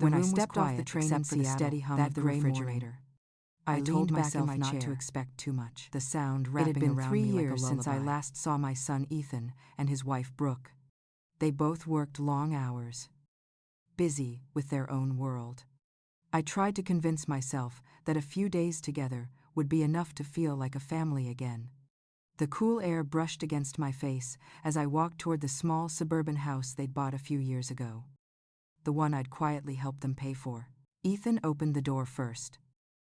When I stepped off the train in Seattle, steady hum of the refrigerator, I leaned myself not to expect too much. The sound wrapping around me like a lullaby. It had been 3 years since I last saw my son Ethan and his wife Brooke. They both worked long hours, busy with their own world. I tried to convince myself that a few days together would be enough to feel like a family again. The cool air brushed against my face as I walked toward the small suburban house they'd bought a few years ago. The one I'd quietly helped them pay for. Ethan opened the door first.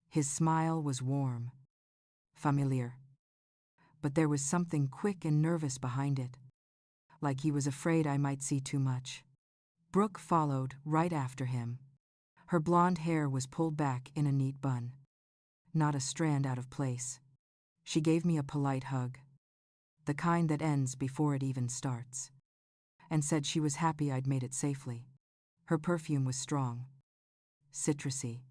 His smile was warm, familiar. But there was something quick and nervous behind it, like he was afraid I might see too much. Brooke followed right after him. Her blonde hair was pulled back in a neat bun, not a strand out of place. She gave me a polite hug, the kind that ends before it even starts, and said she was happy I'd made it safely. Her perfume was strong, citrusy,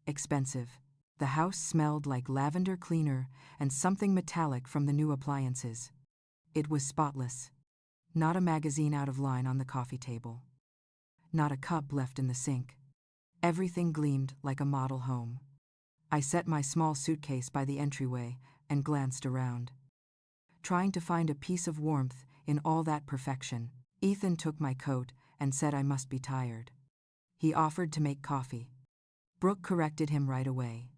expensive. The house smelled like lavender cleaner and something metallic from the new appliances. It was spotless. Not a magazine out of line on the coffee table. Not a cup left in the sink. Everything gleamed like a model home. I set my small suitcase by the entryway and glanced around, trying to find a piece of warmth in all that perfection. Ethan took my coat and said I must be tired. He offered to make coffee. Brooke corrected him right away,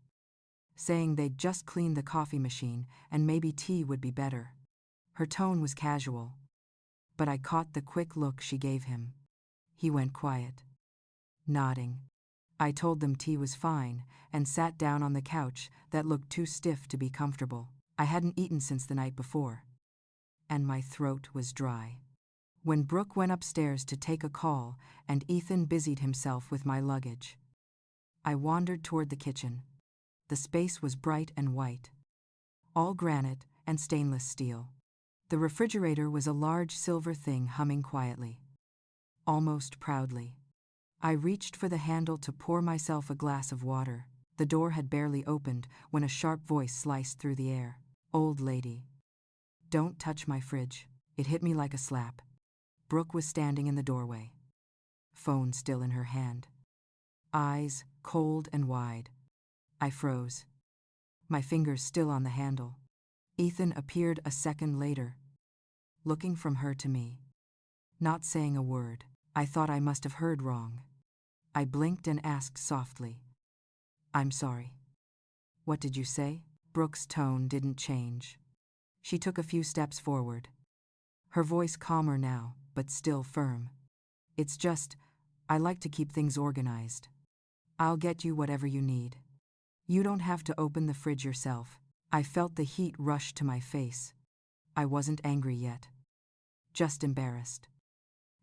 saying they'd just cleaned the coffee machine and maybe tea would be better. Her tone was casual, but I caught the quick look she gave him. He went quiet, nodding. I told them tea was fine and sat down on the couch that looked too stiff to be comfortable. I hadn't eaten since the night before, and my throat was dry. When Brooke went upstairs to take a call and Ethan busied himself with my luggage, I wandered toward the kitchen. The space was bright and white, all granite and stainless steel. The refrigerator was a large silver thing humming quietly, almost proudly. I reached for the handle to pour myself a glass of water. The door had barely opened when a sharp voice sliced through the air. "Old lady, don't touch my fridge." It hit me like a slap. Brooke was standing in the doorway, phone still in her hand, eyes cold and wide. I froze, my fingers still on the handle. Ethan appeared a second later, looking from her to me, not saying a word. I thought I must have heard wrong. I blinked and asked softly, "I'm sorry." "What did you say?" Brooke's tone didn't change. She took a few steps forward, her voice calmer now, but still firm. "It's just, I like to keep things organized. I'll get you whatever you need. You don't have to open the fridge yourself." I felt the heat rush to my face. I wasn't angry yet, just embarrassed,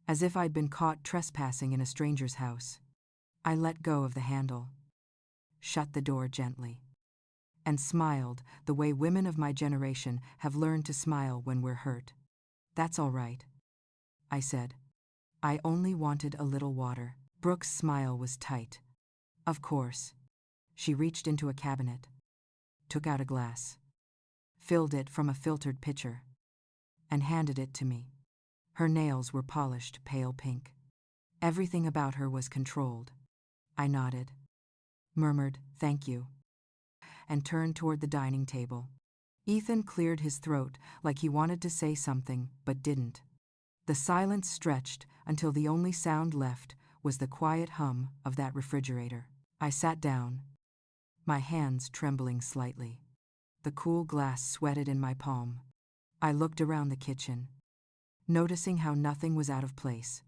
as if I'd been caught trespassing in a stranger's house. I let go of the handle, shut the door gently, and smiled the way women of my generation have learned to smile when we're hurt. "That's all right," I said. "I only wanted a little water." Brooke's smile was tight. "Of course." She reached into a cabinet, took out a glass, filled it from a filtered pitcher, and handed it to me. Her nails were polished pale pink. Everything about her was controlled. I nodded, murmured, "Thank you," and turned toward the dining table. Ethan cleared his throat like he wanted to say something but didn't. The silence stretched until the only sound left was the quiet hum of that refrigerator. I sat down, my hands trembling slightly. The cool glass sweated in my palm. I looked around the kitchen, noticing how nothing was out of place,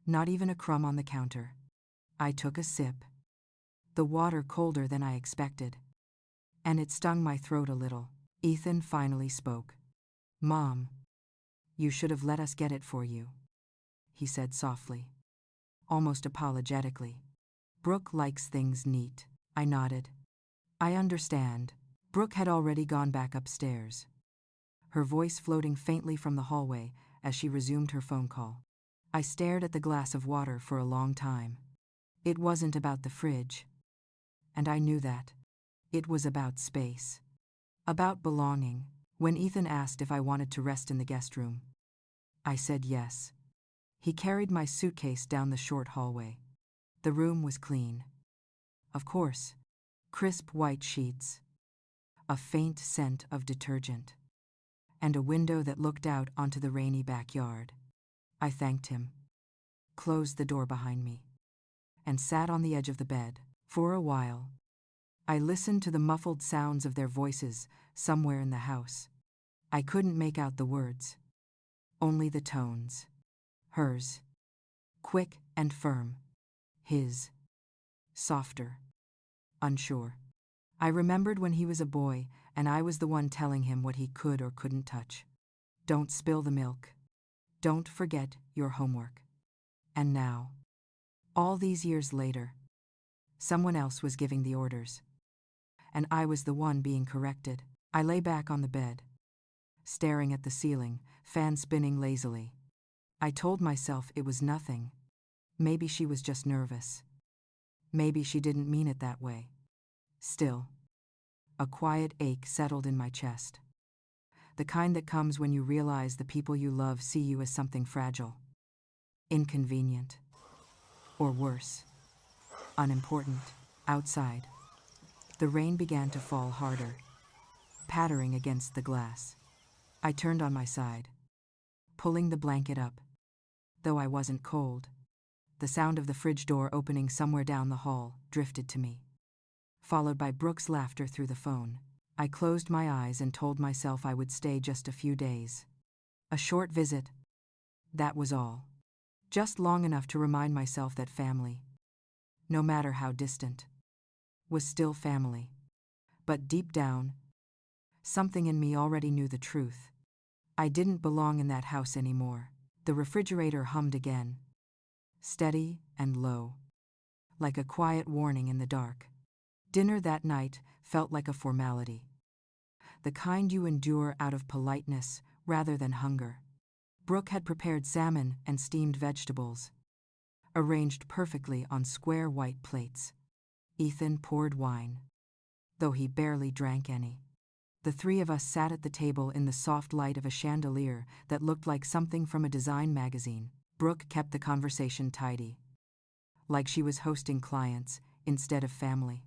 not even a crumb on the counter. I took a sip, the water colder than I expected, and it stung my throat a little. Ethan finally spoke. "Mom, you should have let us get it for you," he said softly, almost apologetically. "Brooke likes things neat." I nodded. "I understand." Brooke had already gone back upstairs, her voice floating faintly from the hallway as she resumed her phone call. I stared at the glass of water for a long time. It wasn't about the fridge, and I knew that. It was about space, about belonging. When Ethan asked if I wanted to rest in the guest room, I said yes. He carried my suitcase down the short hallway. The room was clean. Of course, crisp white sheets, a faint scent of detergent, and a window that looked out onto the rainy backyard. I thanked him, closed the door behind me, and sat on the edge of the bed. For a while, I listened to the muffled sounds of their voices somewhere in the house. I couldn't make out the words, only the tones. Hers, quick and firm. His, softer, unsure. I remembered when he was a boy and I was the one telling him what he could or couldn't touch. Don't spill the milk. Don't forget your homework. And now, all these years later, someone else was giving the orders. And I was the one being corrected. I lay back on the bed, staring at the ceiling, fan spinning lazily. I told myself it was nothing. Maybe she was just nervous. Maybe she didn't mean it that way. Still, a quiet ache settled in my chest. The kind that comes when you realize the people you love see you as something fragile, inconvenient, or worse, unimportant. Outside, the rain began to fall harder, pattering against the glass. I turned on my side, pulling the blanket up. Though I wasn't cold, the sound of the fridge door opening somewhere down the hall drifted to me, followed by Brooke's laughter through the phone. I closed my eyes and told myself I would stay just a few days. A short visit, that was all. Just long enough to remind myself that family, no matter how distant, was still family. But deep down, something in me already knew the truth. I didn't belong in that house anymore. The refrigerator hummed again, steady and low, like a quiet warning in the dark. Dinner that night felt like a formality, the kind you endure out of politeness rather than hunger. Brooke had prepared salmon and steamed vegetables, arranged perfectly on square white plates. Ethan poured wine, though he barely drank any. The three of us sat at the table in the soft light of a chandelier that looked like something from a design magazine. Brooke kept the conversation tidy, like she was hosting clients instead of family.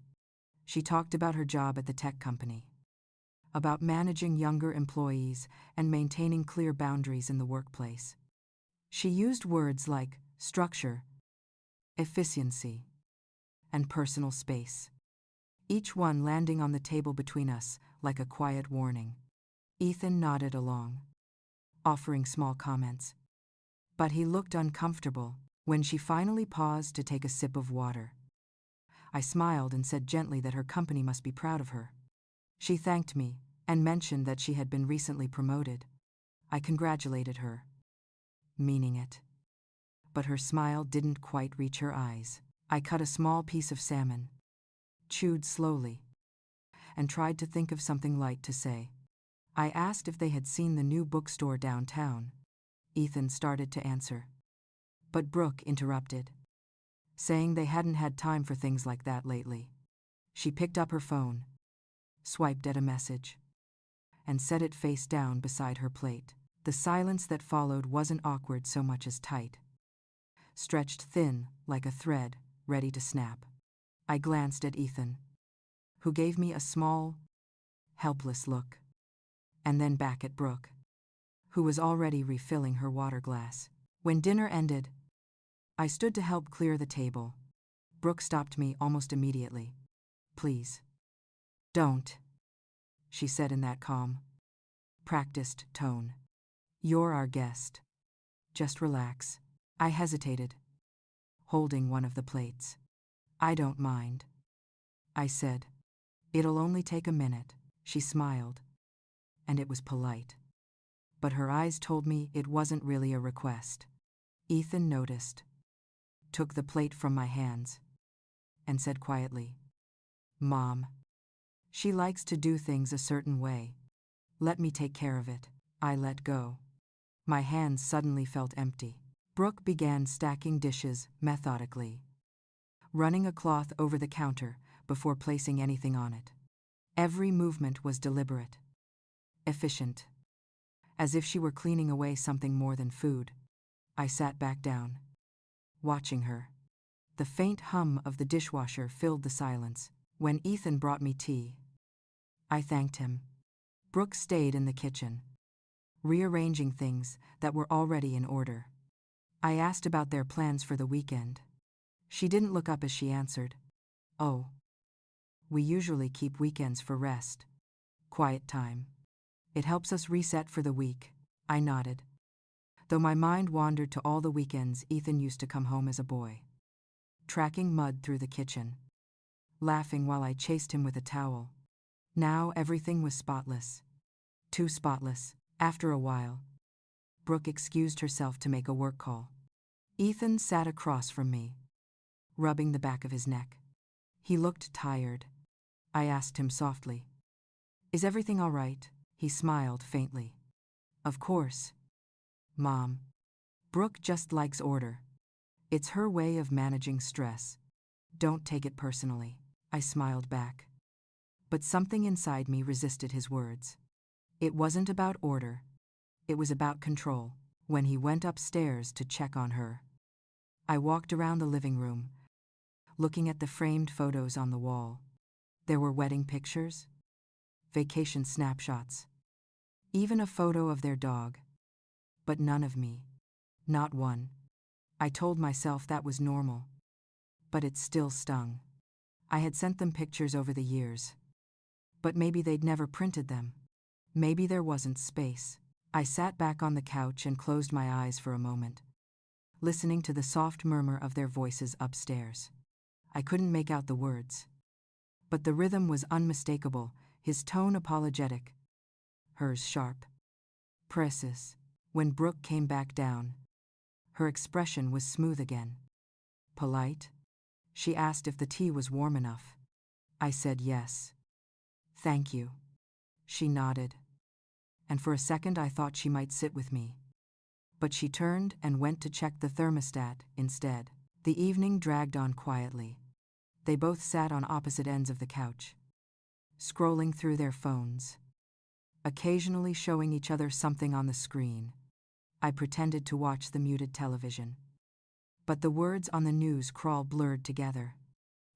She talked about her job at the tech company, about managing younger employees and maintaining clear boundaries in the workplace. She used words like structure, efficiency, and personal space, each one landing on the table between us like a quiet warning. Ethan nodded along, offering small comments. But he looked uncomfortable when she finally paused to take a sip of water. I smiled and said gently that her company must be proud of her. She thanked me and mentioned that she had been recently promoted. I congratulated her, meaning it. But her smile didn't quite reach her eyes. I cut a small piece of salmon, chewed slowly, and tried to think of something light to say. I asked if they had seen the new bookstore downtown. Ethan started to answer, but Brooke interrupted, saying they hadn't had time for things like that lately. She picked up her phone, swiped at a message, and set it face down beside her plate. The silence that followed wasn't awkward so much as tight, stretched thin like a thread ready to snap. I glanced at Ethan, who gave me a small, helpless look, and then back at Brooke, who was already refilling her water glass. When dinner ended, I stood to help clear the table. Brooke stopped me almost immediately. "Please, don't," she said in that calm, practiced tone. "You're our guest. Just relax." I hesitated, holding one of the plates. "I don't mind," I said. "It'll only take a minute." She smiled, and it was polite, but her eyes told me it wasn't really a request. Ethan noticed, took the plate from my hands, and said quietly, "Mom, she likes to do things a certain way. Let me take care of it." I let go. My hands suddenly felt empty. Brooke began stacking dishes methodically, running a cloth over the counter before placing anything on it. Every movement was deliberate, efficient, as if she were cleaning away something more than food. I sat back down, watching her, The faint hum of the dishwasher filled the silence. When Ethan brought me tea, I thanked him. Brooke stayed in the kitchen, rearranging things that were already in order. I asked about their plans for the weekend. She didn't look up as she answered, "Oh, we usually keep weekends for rest. Quiet time. It helps us reset for the week." I nodded, though my mind wandered to all the weekends Ethan used to come home as a boy, tracking mud through the kitchen, laughing while I chased him with a towel. Now everything was spotless. Too spotless. After a while, Brooke excused herself to make a work call. Ethan sat across from me, rubbing the back of his neck. He looked tired. I asked him softly, "Is everything all right?" He smiled faintly. "Of course, Mom. Brooke just likes order. It's her way of managing stress. Don't take it personally." I smiled back. But something inside me resisted his words. It wasn't about order. It was about control. When he went upstairs to check on her, I walked around the living room, looking at the framed photos on the wall. There were wedding pictures, vacation snapshots, even a photo of their dog. But none of me. Not one. I told myself that was normal. But it still stung. I had sent them pictures over the years. But maybe they'd never printed them. Maybe there wasn't space. I sat back on the couch and closed my eyes for a moment, listening to the soft murmur of their voices upstairs. I couldn't make out the words, but the rhythm was unmistakable, his tone apologetic, hers sharp. "Precious." When Brooke came back down, her expression was smooth again. "Polite?" She asked if the tea was warm enough. I said yes. "Thank you." She nodded, and for a second I thought she might sit with me. But she turned and went to check the thermostat instead. The evening dragged on quietly. They both sat on opposite ends of the couch, scrolling through their phones, occasionally showing each other something on the screen. I pretended to watch the muted television, but the words on the news crawl blurred together.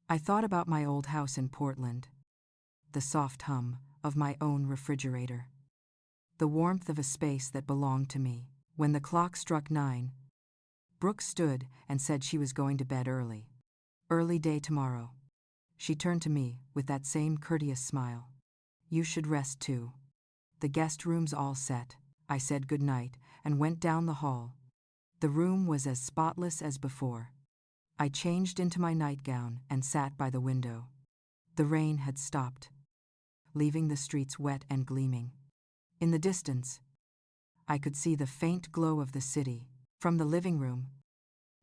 I thought about my old house in Portland, the soft hum of my own refrigerator, the warmth of a space that belonged to me. When the clock struck 9, Brooke stood and said she was going to bed early. "Early day tomorrow." She turned to me with that same courteous smile. "You should rest too. The guest room's all set." I said goodnight and went down the hall. The room was as spotless as before. I changed into my nightgown and sat by the window. The rain had stopped, leaving the streets wet and gleaming. In the distance, I could see the faint glow of the city. From the living room,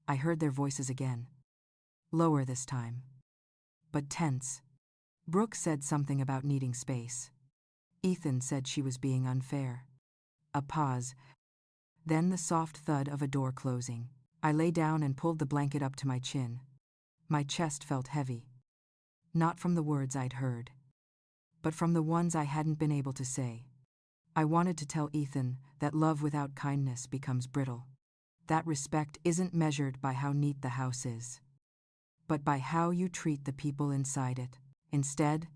I heard their voices again, lower this time, but tense. Brooke said something about needing space. Ethan said she was being unfair. A pause, then the soft thud of a door closing. I lay down and pulled the blanket up to my chin. My chest felt heavy, not from the words I'd heard, but from the ones I hadn't been able to say. I wanted to tell Ethan that love without kindness becomes brittle, that respect isn't measured by how neat the house is, but by how you treat the people inside it. Instead,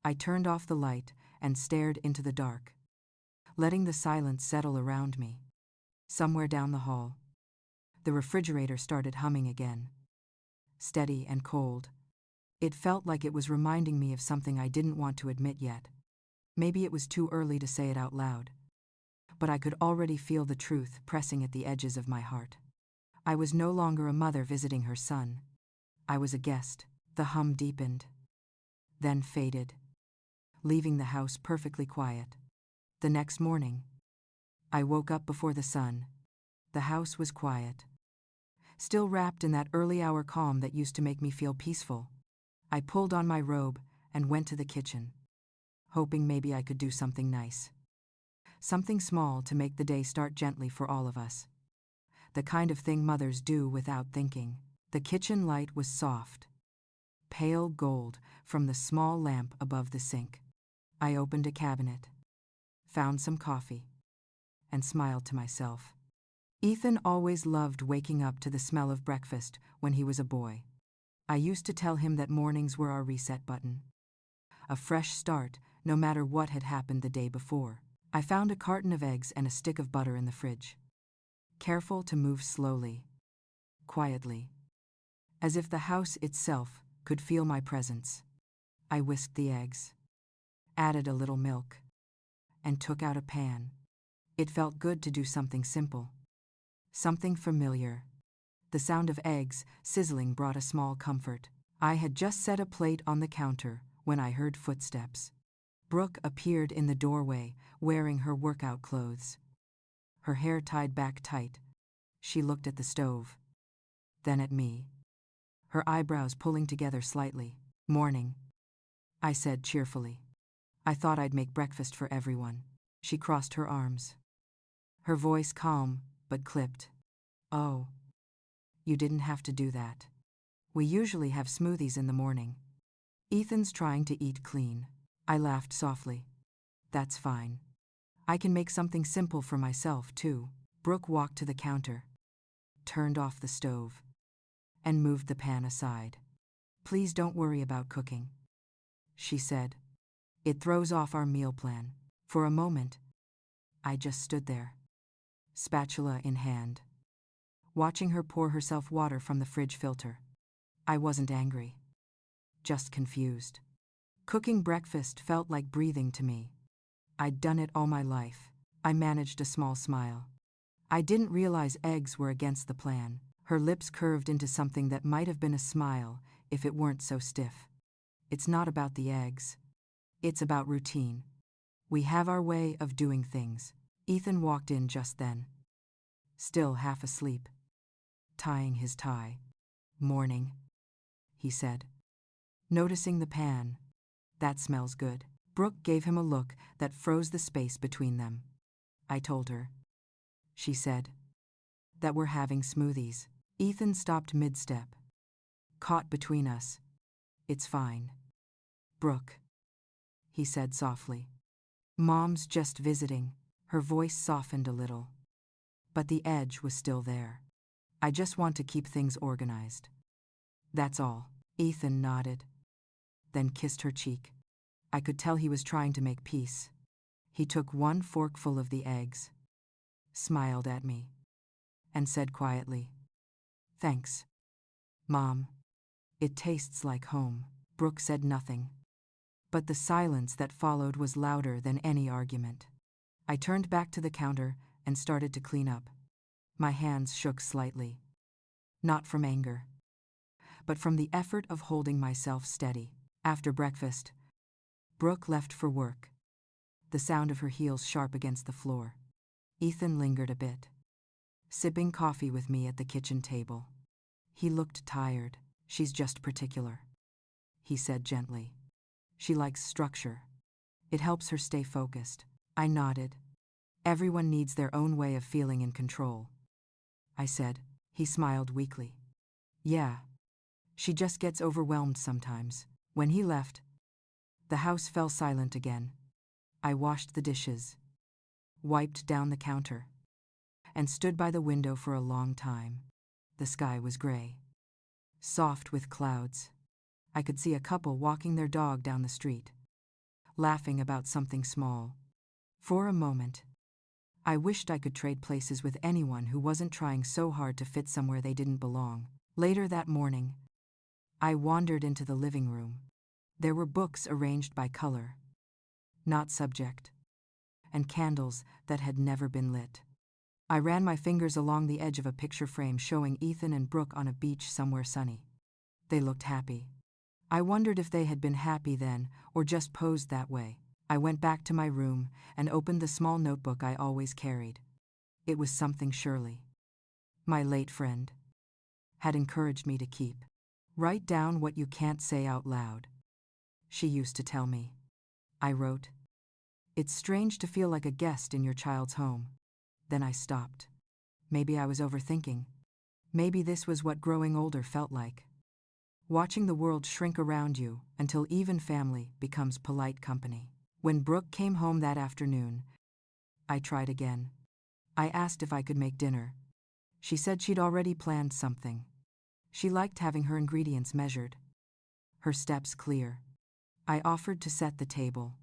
I turned off the light and stared into the dark, letting the silence settle around me. Somewhere down the hall, the refrigerator started humming again, steady and cold. It felt like it was reminding me of something I didn't want to admit yet. Maybe it was too early to say it out loud, but I could already feel the truth pressing at the edges of my heart. I was no longer a mother visiting her son. I was a guest. The hum deepened, then faded, leaving the house perfectly quiet. The next morning, I woke up before the sun. The house was quiet, still wrapped in that early-hour calm that used to make me feel peaceful. I pulled on my robe and went to the kitchen, hoping maybe I could do something nice. Something small to make the day start gently for all of us. The kind of thing mothers do without thinking. The kitchen light was soft, pale gold from the small lamp above the sink. I opened a cabinet, found some coffee, and smiled to myself. Ethan always loved waking up to the smell of breakfast when he was a boy. I used to tell him that mornings were our reset button. A fresh start, no matter what had happened the day before. I found a carton of eggs and a stick of butter in the fridge. Careful to move slowly, quietly, as if the house itself could feel my presence. I whisked the eggs, added a little milk, and took out a pan. It felt good to do something simple, something familiar. The sound of eggs sizzling brought a small comfort. I had just set a plate on the counter when I heard footsteps. Brooke appeared in the doorway, wearing her workout clothes. Her hair tied back tight. She looked at the stove, then at me, her eyebrows pulling together slightly. "Morning," I said cheerfully. "I thought I'd make breakfast for everyone." She crossed her arms, her voice calm but clipped. "Oh, you didn't have to do that. We usually have smoothies in the morning. Ethan's trying to eat clean." I laughed softly. "That's fine. I can make something simple for myself, too." Brooke walked to the counter, turned off the stove, and moved the pan aside. "Please don't worry about cooking," she said. "It throws off our meal plan." For a moment, I just stood there, spatula in hand, watching her pour herself water from the fridge filter. I wasn't angry, just confused. Cooking breakfast felt like breathing to me. I'd done it all my life. I managed a small smile. I didn't realize eggs were against the plan. Her lips curved into something that might have been a smile if it weren't so stiff. "It's not about the eggs. It's about routine. We have our way of doing things." Ethan walked in just then, still half asleep, tying his tie. "Morning," he said, noticing the pan. "That smells good." Brooke gave him a look that froze the space between them. "I told her," she said, "that we're having smoothies." Ethan stopped mid-step, caught between us. "It's fine, Brooke," he said softly. "Mom's just visiting." Her voice softened a little, but the edge was still there. "I just want to keep things organized. That's all." Ethan nodded, then kissed her cheek. I could tell he was trying to make peace. He took one forkful of the eggs, smiled at me, and said quietly, "Thanks, Mom. It tastes like home." Brooke said nothing, but the silence that followed was louder than any argument. I turned back to the counter and started to clean up. My hands shook slightly, not from anger, but from the effort of holding myself steady. After breakfast, Brooke left for work, the sound of her heels sharp against the floor. Ethan lingered a bit, sipping coffee with me at the kitchen table. He looked tired. "She's just particular," he said gently. "She likes structure. It helps her stay focused." I nodded. "Everyone needs their own way of feeling in control," I said. He smiled weakly. "Yeah. She just gets overwhelmed sometimes." When he left, the house fell silent again. I washed the dishes, wiped down the counter, and stood by the window for a long time. The sky was gray, soft with clouds. I could see a couple walking their dog down the street, laughing about something small. For a moment, I wished I could trade places with anyone who wasn't trying so hard to fit somewhere they didn't belong. Later that morning, I wandered into the living room. There were books arranged by color, not subject, and candles that had never been lit. I ran my fingers along the edge of a picture frame showing Ethan and Brooke on a beach somewhere sunny. They looked happy. I wondered if they had been happy then or just posed that way. I went back to my room and opened the small notebook I always carried. It was something Shirley, my late friend, had encouraged me to keep. "Write down what you can't say out loud," she used to tell me. I wrote, "It's strange to feel like a guest in your child's home." Then I stopped. Maybe I was overthinking. Maybe this was what growing older felt like. Watching the world shrink around you until even family becomes polite company. When Brooke came home that afternoon, I tried again. I asked if I could make dinner. She said she'd already planned something. She liked having her ingredients measured, her steps clear. I offered to set the table,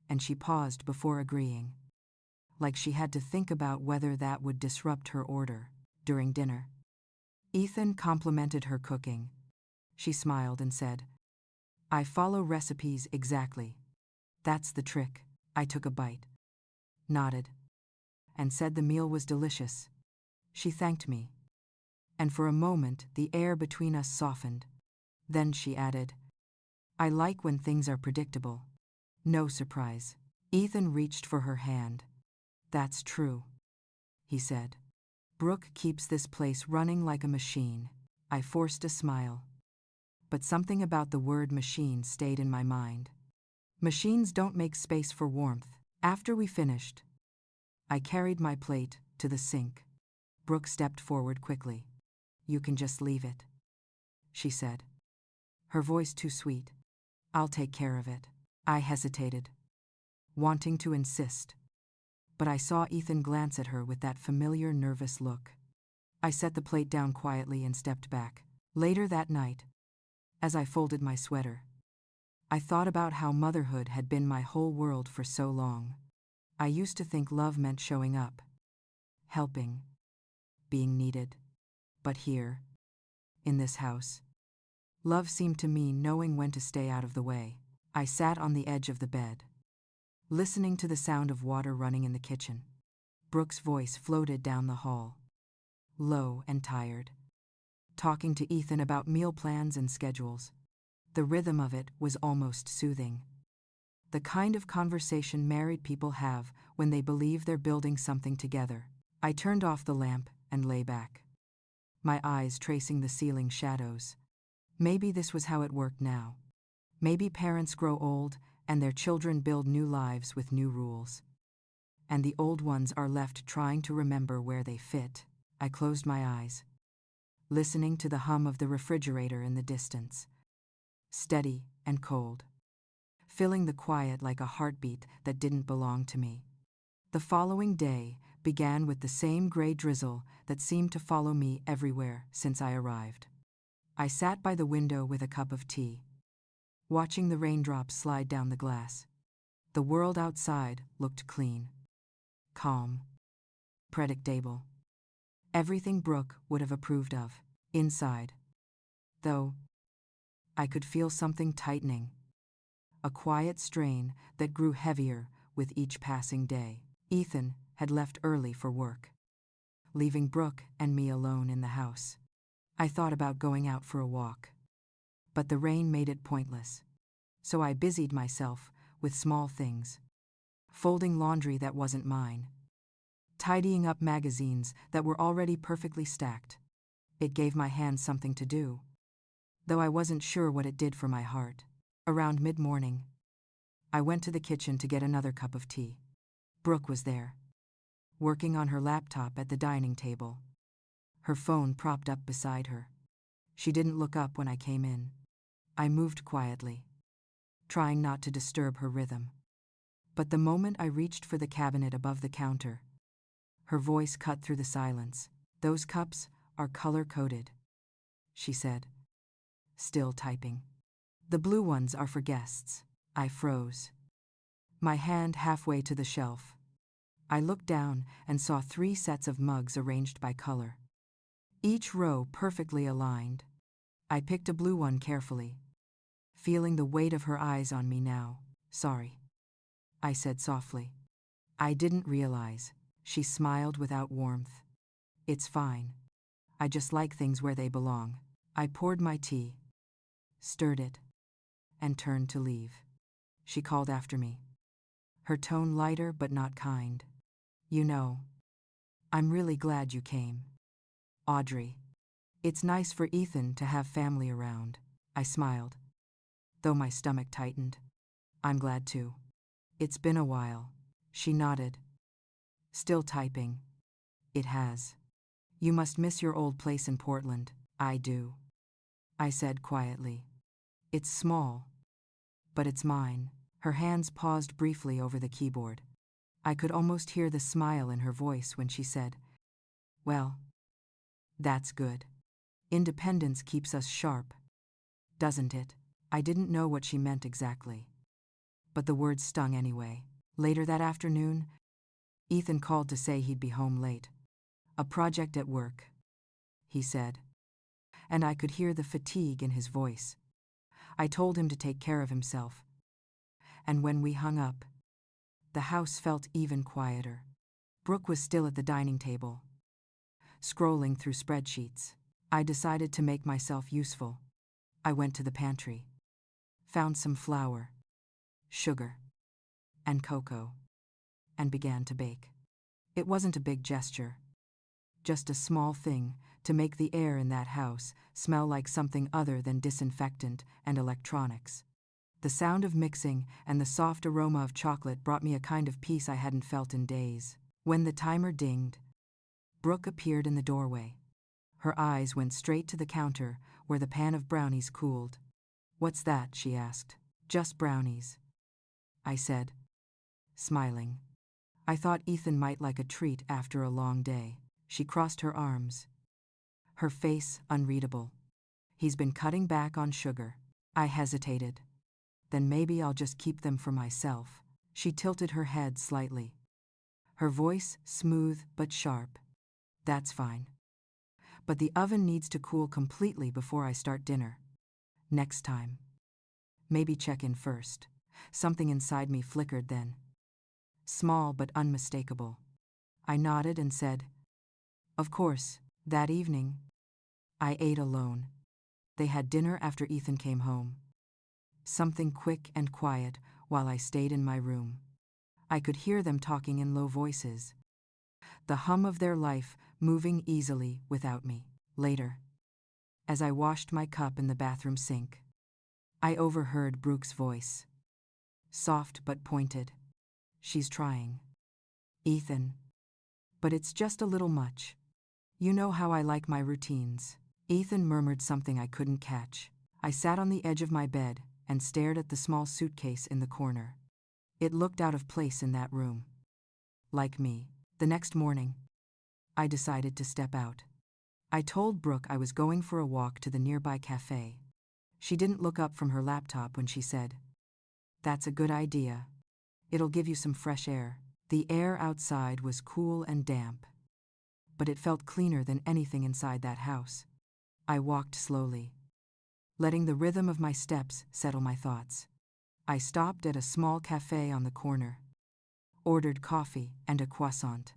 and she paused before agreeing, like she had to think about whether that would disrupt her order. During dinner, Ethan complimented her cooking. She smiled and said, "I follow recipes exactly. That's the trick." I took a bite, nodded, and said the meal was delicious. She thanked me, and for a moment the air between us softened. Then she added, "I like when things are predictable. No surprise." Ethan reached for her hand. "That's true," he said. "Brooke keeps this place running like a machine." I forced a smile, but something about the word machine stayed in my mind. Machines don't make space for warmth. After we finished, I carried my plate to the sink. Brooke stepped forward quickly. "You can just leave it," she said, her voice too sweet. "I'll take care of it." I hesitated, wanting to insist, but I saw Ethan glance at her with that familiar nervous look. I set the plate down quietly and stepped back. Later that night, as I folded my sweater, I thought about how motherhood had been my whole world for so long. I used to think love meant showing up, helping, being needed. But here, in this house, love seemed to mean knowing when to stay out of the way. I sat on the edge of the bed, listening to the sound of water running in the kitchen. Brooke's voice floated down the hall, low and tired, talking to Ethan about meal plans and schedules. The rhythm of it was almost soothing. The kind of conversation married people have when they believe they're building something together. I turned off the lamp and lay back, my eyes tracing the ceiling shadows. Maybe this was how it worked now. Maybe parents grow old and their children build new lives with new rules, and the old ones are left trying to remember where they fit. I closed my eyes, listening to the hum of the refrigerator in the distance, steady and cold, filling the quiet like a heartbeat that didn't belong to me. The following day began with the same gray drizzle that seemed to follow me everywhere since I arrived. I sat by the window with a cup of tea, watching the raindrops slide down the glass. The world outside looked clean, calm, predictable. Everything Brooke would have approved of. Inside, though, I could feel something tightening, a quiet strain that grew heavier with each passing day. Ethan had left early for work, leaving Brooke and me alone in the house. I thought about going out for a walk, but the rain made it pointless. So I busied myself with small things, folding laundry that wasn't mine, tidying up magazines that were already perfectly stacked. It gave my hands something to do, though I wasn't sure what it did for my heart. Around mid-morning, I went to the kitchen to get another cup of tea. Brooke was there, working on her laptop at the dining table, her phone propped up beside her. She didn't look up when I came in. I moved quietly, trying not to disturb her rhythm. But the moment I reached for the cabinet above the counter, her voice cut through the silence. "Those cups are color-coded," she said, still typing. "The blue ones are for guests." I froze, my hand halfway to the shelf. I looked down and saw 3 sets of mugs arranged by color, each row perfectly aligned. I picked a blue one carefully, feeling the weight of her eyes on me now. "Sorry," I said softly. "I didn't realize." She smiled without warmth. "It's fine. I just like things where they belong." I poured my tea, stirred it, and turned to leave. She called after me, her tone lighter but not kind. "You know, I'm really glad you came, Audrey. It's nice for Ethan to have family around." I smiled, though my stomach tightened. "I'm glad too. It's been a while." She nodded, still typing. "It has. You must miss your old place in Portland." "I do," I said quietly. "It's small, but it's mine." Her hands paused briefly over the keyboard. I could almost hear the smile in her voice when she said, "Well, That's good. Independence keeps us sharp, doesn't it? I didn't know what she meant exactly, but the words stung anyway. Later that afternoon, Ethan called to say he'd be home late. A project at work, he said, and I could hear the fatigue in his voice. I told him to take care of himself, and when we hung up, the house felt even quieter. Brooke was still at the dining table, scrolling through spreadsheets. I decided to make myself useful. I went to the pantry, found some flour, sugar, and cocoa, and began to bake. It wasn't a big gesture, just a small thing to make the air in that house smell like something other than disinfectant and electronics. The sound of mixing and the soft aroma of chocolate brought me a kind of peace I hadn't felt in days. When the timer dinged, Brooke appeared in the doorway. Her eyes went straight to the counter where the pan of brownies cooled. "What's that?" she asked. "Just brownies," I said, smiling. I thought Ethan might like a treat after a long day. She crossed her arms, her face unreadable. "He's been cutting back on sugar." I hesitated. "Then maybe I'll just keep them for myself." She tilted her head slightly, her voice smooth but sharp. "That's fine. But the oven needs to cool completely before I start dinner. Next time. Maybe check in first." Something inside me flickered then. Small but unmistakable. I nodded and said, "Of course." That evening, I ate alone. They had dinner after Ethan came home. Something quick and quiet while I stayed in my room. I could hear them talking in low voices, the hum of their life moving easily without me. Later, as I washed my cup in the bathroom sink, I overheard Brooke's voice. Soft but pointed. "She's trying, Ethan. But it's just a little much. You know how I like my routines." Ethan murmured something I couldn't catch. I sat on the edge of my bed and stared at the small suitcase in the corner. It looked out of place in that room. Like me. The next morning, I decided to step out. I told Brooke I was going for a walk to the nearby cafe. She didn't look up from her laptop when she said, "That's a good idea. It'll give you some fresh air." The air outside was cool and damp, but it felt cleaner than anything inside that house. I walked slowly, letting the rhythm of my steps settle my thoughts. I stopped at a small cafe on the corner, ordered coffee and a croissant,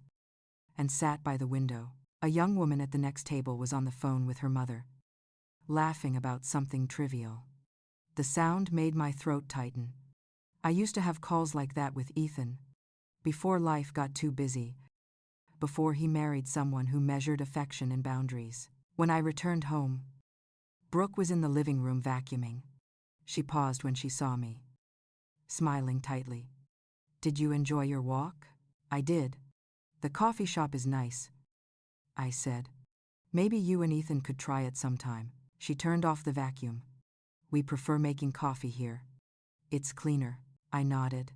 and sat by the window. A young woman at the next table was on the phone with her mother, laughing about something trivial. The sound made my throat tighten. I used to have calls like that with Ethan, before life got too busy, before he married someone who measured affection and boundaries. When I returned home, Brooke was in the living room vacuuming. She paused when she saw me, smiling tightly. "Did you enjoy your walk?" "I did. The coffee shop is nice," I said. "Maybe you and Ethan could try it sometime." She turned off the vacuum. "We prefer making coffee here. It's cleaner." I nodded.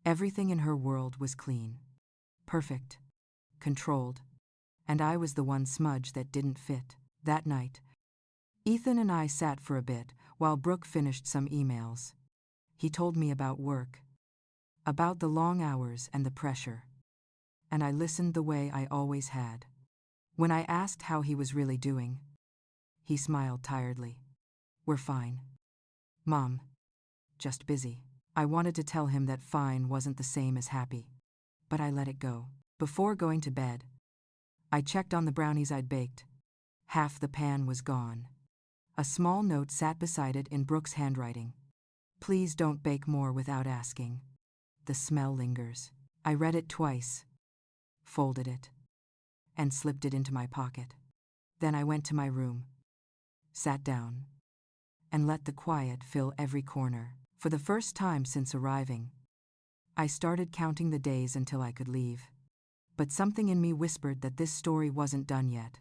Everything in her world was clean, perfect, controlled, and I was the one smudge that didn't fit. That night, Ethan and I sat for a bit while Brooke finished some emails. He told me about work, about the long hours and the pressure, and I listened the way I always had. When I asked how he was really doing, he smiled tiredly. "We're fine, Mom. Just busy." I wanted to tell him that fine wasn't the same as happy, but I let it go. Before going to bed, I checked on the brownies I'd baked. Half the pan was gone. A small note sat beside it in Brooke's handwriting. "Please don't bake more without asking. The smell lingers." I read it twice, folded it, and slipped it into my pocket. Then I went to my room, sat down, and let the quiet fill every corner. For the first time since arriving, I started counting the days until I could leave. But something in me whispered that this story wasn't done yet,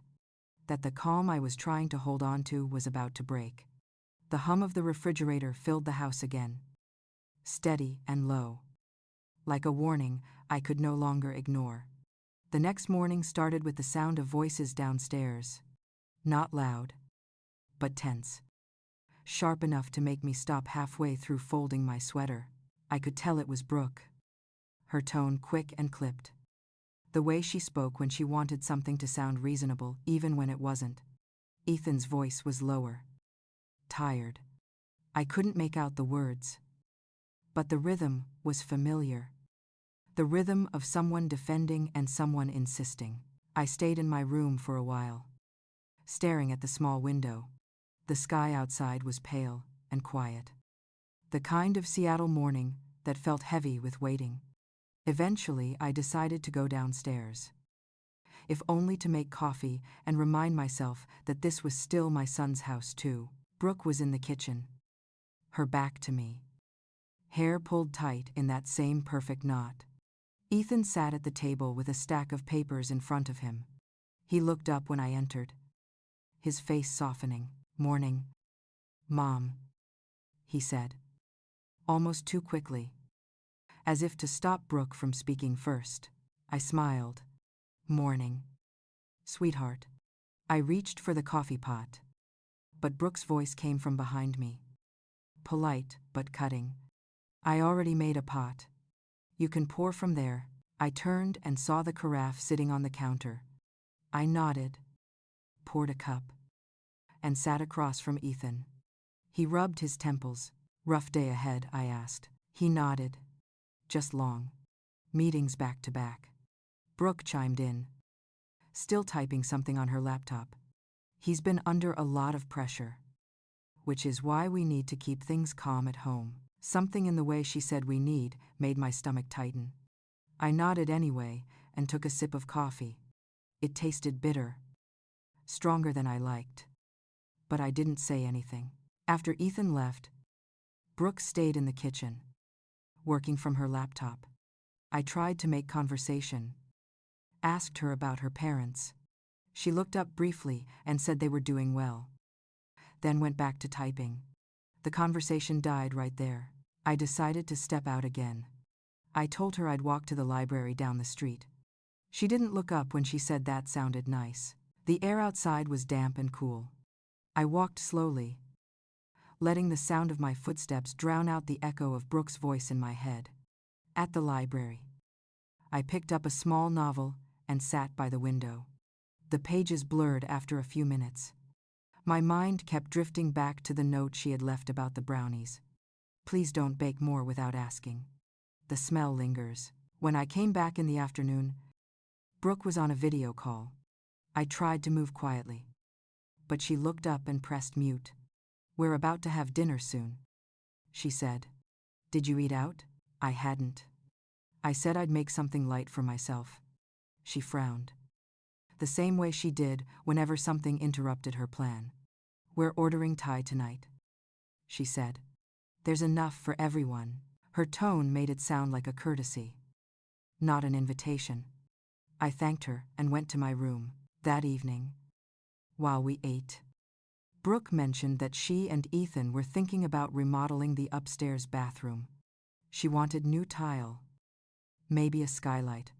that the calm I was trying to hold on to was about to break. The hum of the refrigerator filled the house again, steady and low, like a warning I could no longer ignore. The next morning started with the sound of voices downstairs. Not loud, but tense. Sharp enough to make me stop halfway through folding my sweater. I could tell it was Brooke. Her tone quick and clipped. The way she spoke when she wanted something to sound reasonable, even when it wasn't. Ethan's voice was lower. Tired. I couldn't make out the words. But the rhythm was familiar. The rhythm of someone defending and someone insisting. I stayed in my room for a while, staring at the small window. The sky outside was pale and quiet. The kind of Seattle morning that felt heavy with waiting. Eventually, I decided to go downstairs. If only to make coffee and remind myself that this was still my son's house too. Brooke was in the kitchen, her back to me. Hair pulled tight in that same perfect knot. Ethan sat at the table with a stack of papers in front of him. He looked up when I entered, his face softening. "Morning, Mom," he said, almost too quickly, as if to stop Brooke from speaking first. I smiled. "Morning, sweetheart." I reached for the coffee pot, but Brooke's voice came from behind me. Polite, but cutting. "I already made a pot. You can pour from there." I turned and saw the carafe sitting on the counter. I nodded, poured a cup, and sat across from Ethan. He rubbed his temples. "Rough day ahead?" I asked. He nodded. "Just long. Meetings back to back." Brooke chimed in, still typing something on her laptop. "He's been under a lot of pressure, which is why we need to keep things calm at home." Something in the way she said "we need" made my stomach tighten. I nodded anyway and took a sip of coffee. It tasted bitter, stronger than I liked. But I didn't say anything. After Ethan left, Brooke stayed in the kitchen, working from her laptop. I tried to make conversation, asked her about her parents. She looked up briefly and said they were doing well, then went back to typing. The conversation died right there. I decided to step out again. I told her I'd walk to the library down the street. She didn't look up when she said that sounded nice. The air outside was damp and cool. I walked slowly, letting the sound of my footsteps drown out the echo of Brooke's voice in my head. At the library, I picked up a small novel and sat by the window. The pages blurred after a few minutes. My mind kept drifting back to the note she had left about the brownies. "Please don't bake more without asking." The smell lingers. When I came back in the afternoon, Brooke was on a video call. I tried to move quietly, but she looked up and pressed mute. "We're about to have dinner soon," she said. "Did you eat out?" I hadn't. I said I'd make something light for myself. She frowned, the same way she did whenever something interrupted her plan. "We're ordering Thai tonight," she said. "There's enough for everyone." Her tone made it sound like a courtesy, not an invitation. I thanked her and went to my room. That evening, while we ate, Brooke mentioned that she and Ethan were thinking about remodeling the upstairs bathroom. She wanted new tile, maybe a skylight.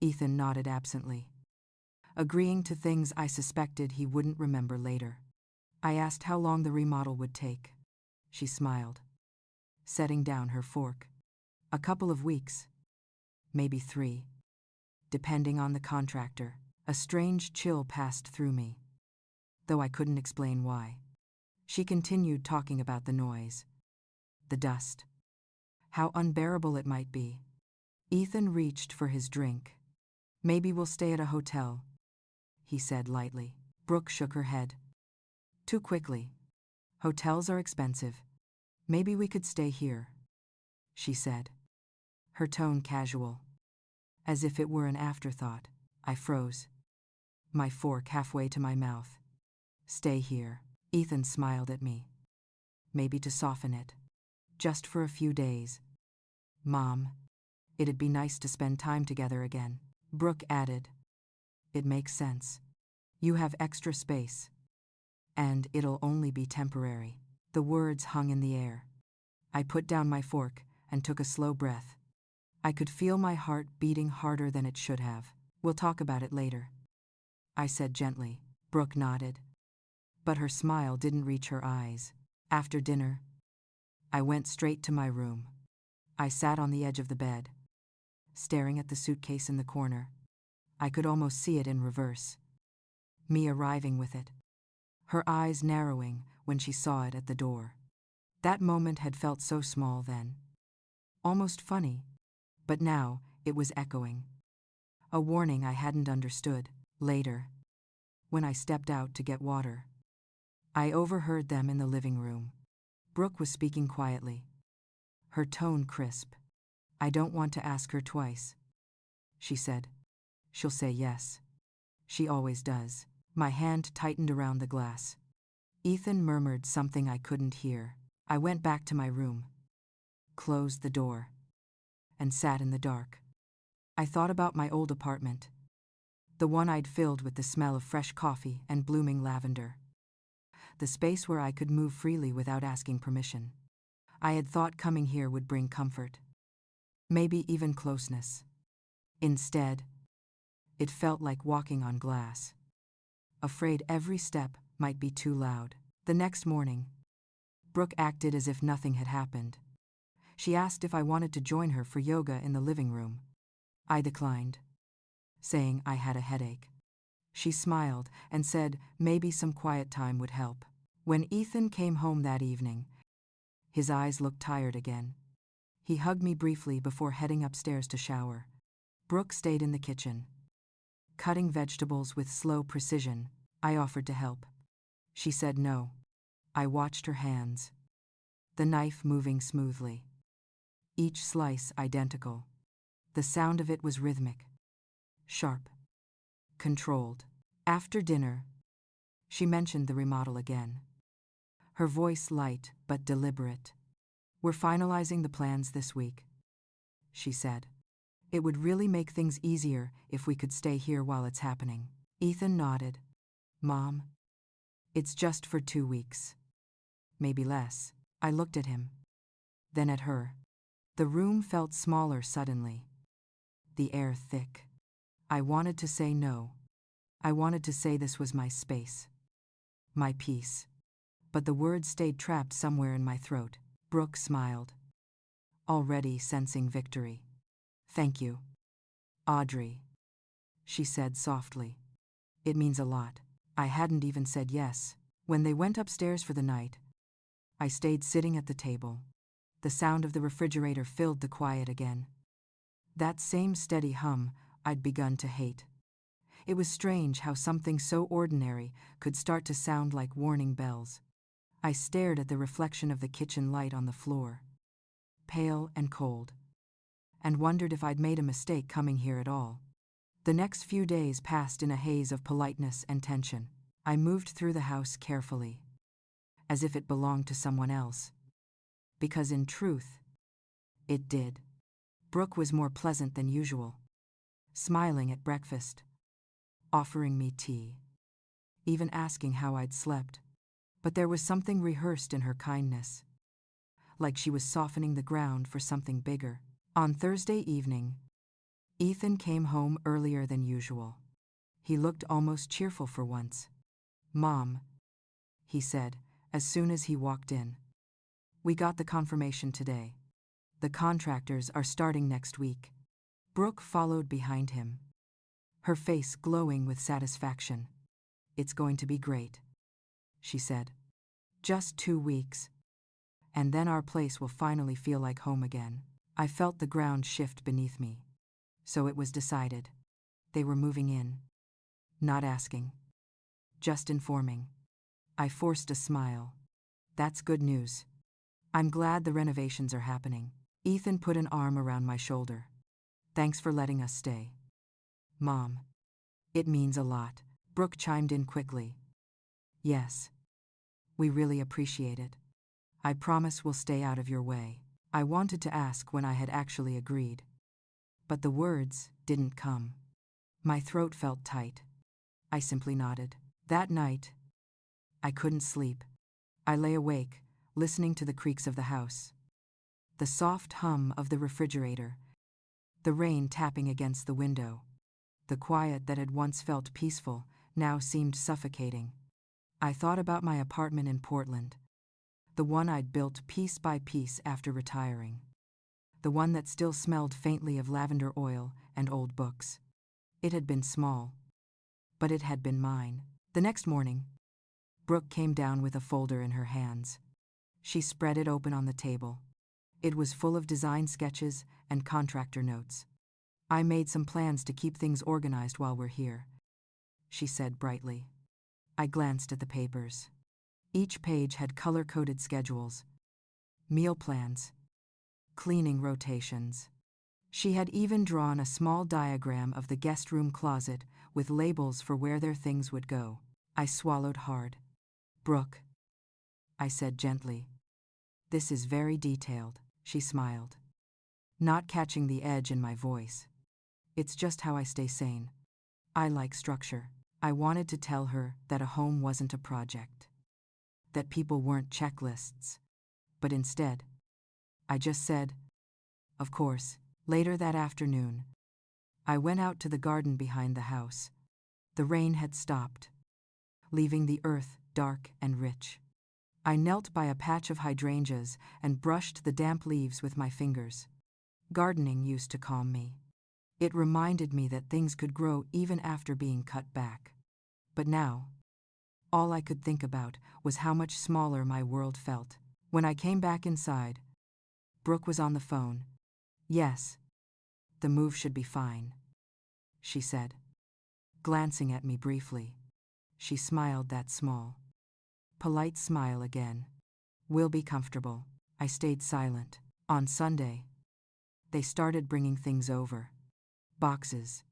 Ethan nodded absently, agreeing to things I suspected he wouldn't remember later. I asked how long the remodel would take. She smiled, setting down her fork. "A couple of weeks, maybe 3, depending on the contractor." A strange chill passed through me, though I couldn't explain why. She continued talking about the noise, the dust, how unbearable it might be. Ethan reached for his drink. "Maybe we'll stay at a hotel," he said lightly. Brooke shook her head. "Too quickly. Hotels are expensive. Maybe we could stay here," she said, her tone casual, as if it were an afterthought. I froze, my fork halfway to my mouth. "Stay here." Ethan smiled at me, maybe to soften it. "Just for a few days. Mom, it'd be nice to spend time together again." Brooke added, "It makes sense. You have extra space, and it'll only be temporary." The words hung in the air. I put down my fork and took a slow breath. I could feel my heart beating harder than it should have. "We'll talk about it later," I said gently. Brooke nodded. but her smile didn't reach her eyes. After dinner, I went straight to my room. I sat on the edge of the bed, staring at the suitcase in the corner. I could almost see it in reverse. Me arriving with it. Her eyes narrowing when she saw it at the door. That moment had felt so small then. Almost funny. But now, it was echoing. A warning I hadn't understood. Later, when I stepped out to get water, I overheard them in the living room. Brooke was speaking quietly, her tone crisp. "I don't want to ask her twice," she said. "She'll say yes. She always does." My hand tightened around the glass. Ethan murmured something I couldn't hear. I went back to my room, closed the door, and sat in the dark. I thought about my old apartment, the one I'd filled with the smell of fresh coffee and blooming lavender. The space where I could move freely without asking permission. I had thought coming here would bring comfort, maybe even closeness. Instead, it felt like walking on glass, afraid every step might be too loud. The next morning, Brooke acted as if nothing had happened. She asked if I wanted to join her for yoga in the living room. I declined, saying I had a headache. She smiled and said maybe some quiet time would help. When Ethan came home that evening, his eyes looked tired again. He hugged me briefly before heading upstairs to shower. Brooke stayed in the kitchen, cutting vegetables with slow precision. I offered to help. She said no. I watched her hands, the knife moving smoothly, each slice identical. The sound of it was rhythmic, sharp, controlled. After dinner, she mentioned the remodel again, her voice light but deliberate. "We're finalizing the plans this week," she said. "It would really make things easier if we could stay here while it's happening." Ethan nodded. "Mom, it's just for 2 weeks. Maybe less." I looked at him, then at her. The room felt smaller suddenly, the air thick. I wanted to say no. I wanted to say this was my space, my peace. But the words stayed trapped somewhere in my throat. Brooke smiled, already sensing victory. "Thank you, Audrey," she said softly. "It means a lot." I hadn't even said yes. When they went upstairs for the night, I stayed sitting at the table. The sound of the refrigerator filled the quiet again. That same steady hum I'd begun to hate. It was strange how something so ordinary could start to sound like warning bells. I stared at the reflection of the kitchen light on the floor, pale and cold, and wondered if I'd made a mistake coming here at all. The next few days passed in a haze of politeness and tension. I moved through the house carefully, as if it belonged to someone else. Because in truth, it did. Brooke was more pleasant than usual, smiling at breakfast, offering me tea, even asking how I'd slept. But there was something rehearsed in her kindness, like she was softening the ground for something bigger. On Thursday evening, Ethan came home earlier than usual. He looked almost cheerful for once. "Mom," he said, as soon as he walked in, "we got the confirmation today. The contractors are starting next week." Brooke followed behind him, her face glowing with satisfaction. "It's going to be great," she said. "Just 2 weeks, and then our place will finally feel like home again." I felt the ground shift beneath me. So it was decided. They were moving in. Not asking, just informing. I forced a smile. "That's good news. I'm glad the renovations are happening." Ethan put an arm around my shoulder. "Thanks for letting us stay." "Mom, it means a lot." Brooke chimed in quickly. "Yes, we really appreciate it. I promise we'll stay out of your way." I wanted to ask when I had actually agreed, but the words didn't come. My throat felt tight. I simply nodded. That night, I couldn't sleep. I lay awake, listening to the creaks of the house, the soft hum of the refrigerator, the rain tapping against the window. The quiet that had once felt peaceful now seemed suffocating. I thought about my apartment in Portland, the one I'd built piece by piece after retiring, the one that still smelled faintly of lavender oil and old books. It had been small, but it had been mine. The next morning, Brooke came down with a folder in her hands. She spread it open on the table. It was full of design sketches and contractor notes. "I made some plans to keep things organized while we're here," she said brightly. I glanced at the papers. Each page had color-coded schedules, meal plans, cleaning rotations. She had even drawn a small diagram of the guest room closet with labels for where their things would go. I swallowed hard. "Brooke," I said gently, "this is very detailed." She smiled, not catching the edge in my voice. "It's just how I stay sane. I like structure." I wanted to tell her that a home wasn't a project, that people weren't checklists, but instead, I just said, "Of course." Later that afternoon, I went out to the garden behind the house. The rain had stopped, leaving the earth dark and rich. I knelt by a patch of hydrangeas and brushed the damp leaves with my fingers. Gardening used to calm me. It reminded me that things could grow even after being cut back. But now, all I could think about was how much smaller my world felt. When I came back inside, Brooke was on the phone. "Yes, the move should be fine," she said, glancing at me briefly. She smiled that small, polite smile again. "We'll be comfortable." I stayed silent. On Sunday, they started bringing things over. Boxes,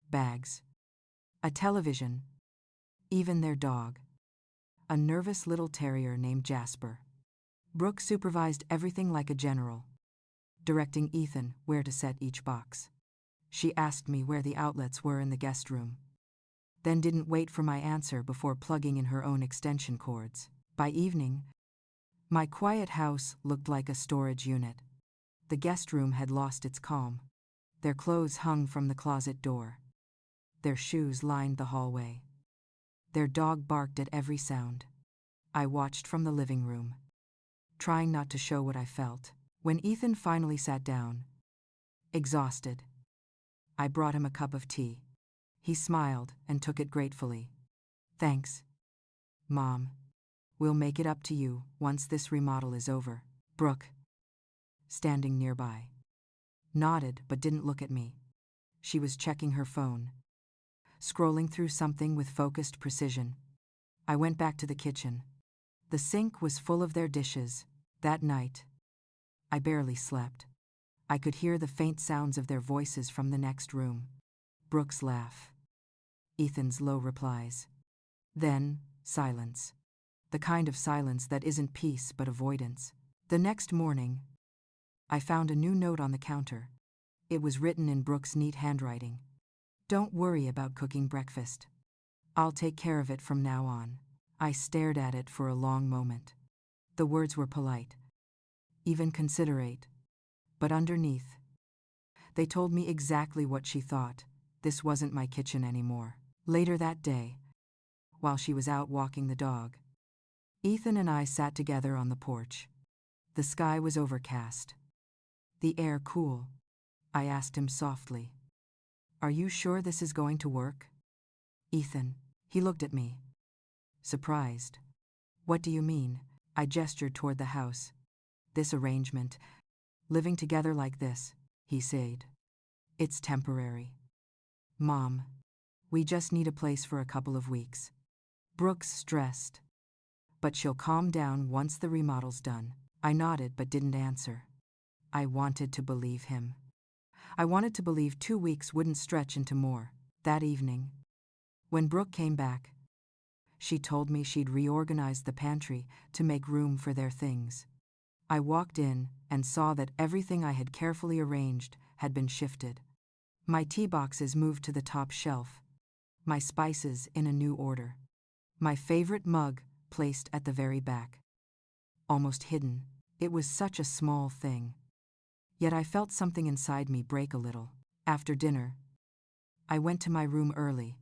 bags, a television, even their dog, a nervous little terrier named Jasper. Brooke supervised everything like a general, directing Ethan where to set each box. She asked me where the outlets were in the guest room, then didn't wait for my answer before plugging in her own extension cords. By evening, my quiet house looked like a storage unit. The guest room had lost its calm. Their clothes hung from the closet door. Their shoes lined the hallway. Their dog barked at every sound. I watched from the living room, trying not to show what I felt. When Ethan finally sat down, exhausted, I brought him a cup of tea. He smiled and took it gratefully. "Thanks, Mom. We'll make it up to you once this remodel is over." Brooke, standing nearby, nodded but didn't look at me. She was checking her phone, scrolling through something with focused precision. I went back to the kitchen. The sink was full of their dishes. That night, I barely slept. I could hear the faint sounds of their voices from the next room. Brooke's laugh, Ethan's low replies. Then, silence. The kind of silence that isn't peace but avoidance. The next morning, I found a new note on the counter. It was written in Brooke's neat handwriting. "Don't worry about cooking breakfast. I'll take care of it from now on." I stared at it for a long moment. The words were polite, even considerate, but underneath, they told me exactly what she thought. This wasn't my kitchen anymore. Later that day, while she was out walking the dog, Ethan and I sat together on the porch. The sky was overcast, the air cool. I asked him softly, "Are you sure this is going to work?" "Ethan," he looked at me, surprised. "What do you mean?" I gestured toward the house. "This arrangement, living together like this," he said. "It's temporary. Mom, we just need a place for a couple of weeks. Brooke's stressed, but she'll calm down once the remodel's done." I nodded but didn't answer. I wanted to believe him. I wanted to believe 2 weeks wouldn't stretch into more. That evening, when Brooke came back, she told me she'd reorganized the pantry to make room for their things. I walked in and saw that everything I had carefully arranged had been shifted. My tea boxes moved to the top shelf, my spices in a new order, my favorite mug placed at the very back. Almost hidden, it was such a small thing. Yet I felt something inside me break a little. After dinner, I went to my room early.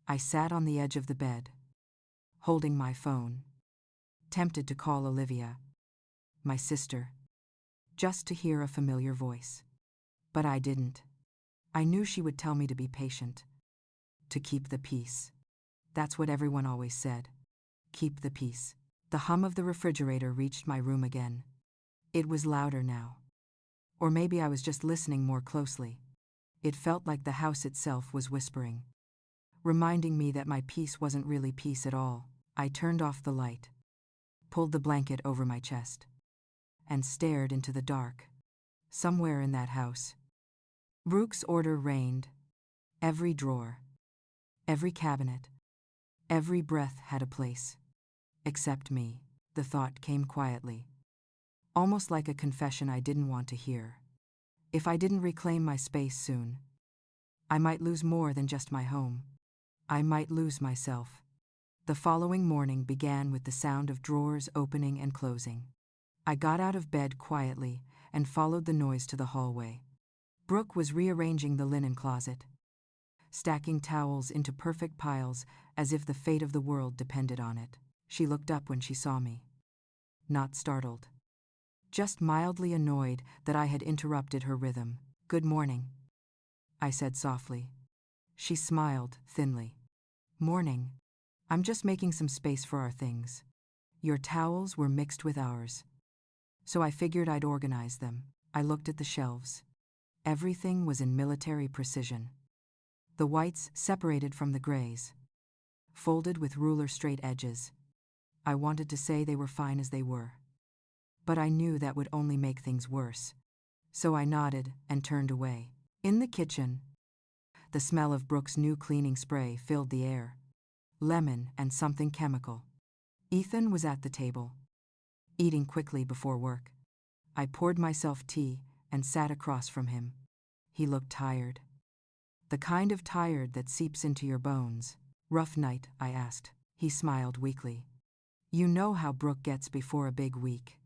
I sat on the edge of the bed, holding my phone, tempted to call Olivia, my sister, just to hear a familiar voice. But I didn't. I knew she would tell me to be patient, to keep the peace. That's what everyone always said. Keep the peace. The hum of the refrigerator reached my room again. It was louder now. Or maybe I was just listening more closely. It felt like the house itself was whispering, reminding me that my peace wasn't really peace at all. I turned off the light, pulled the blanket over my chest, and stared into the dark. Somewhere in that house, Brooke's order reigned. Every drawer, every cabinet, every breath had a place. Except me, the thought came quietly, almost like a confession I didn't want to hear. If I didn't reclaim my space soon, I might lose more than just my home. I might lose myself. The following morning began with the sound of drawers opening and closing. I got out of bed quietly and followed the noise to the hallway. Brooke was rearranging the linen closet, stacking towels into perfect piles as if the fate of the world depended on it. She looked up when she saw me. Not startled, just mildly annoyed that I had interrupted her rhythm. "Good morning," I said softly. She smiled thinly. "Morning. I'm just making some space for our things. Your towels were mixed with ours, so I figured I'd organize them." I looked at the shelves. Everything was in military precision. The whites separated from the grays, folded with ruler-straight edges. I wanted to say they were fine as they were, but I knew that would only make things worse. So I nodded and turned away. In the kitchen, the smell of Brooke's new cleaning spray filled the air. Lemon and something chemical. Ethan was at the table, eating quickly before work. I poured myself tea and sat across from him. He looked tired. The kind of tired that seeps into your bones. "Rough night?" I asked. He smiled weakly. "You know how Brooke gets before a big week.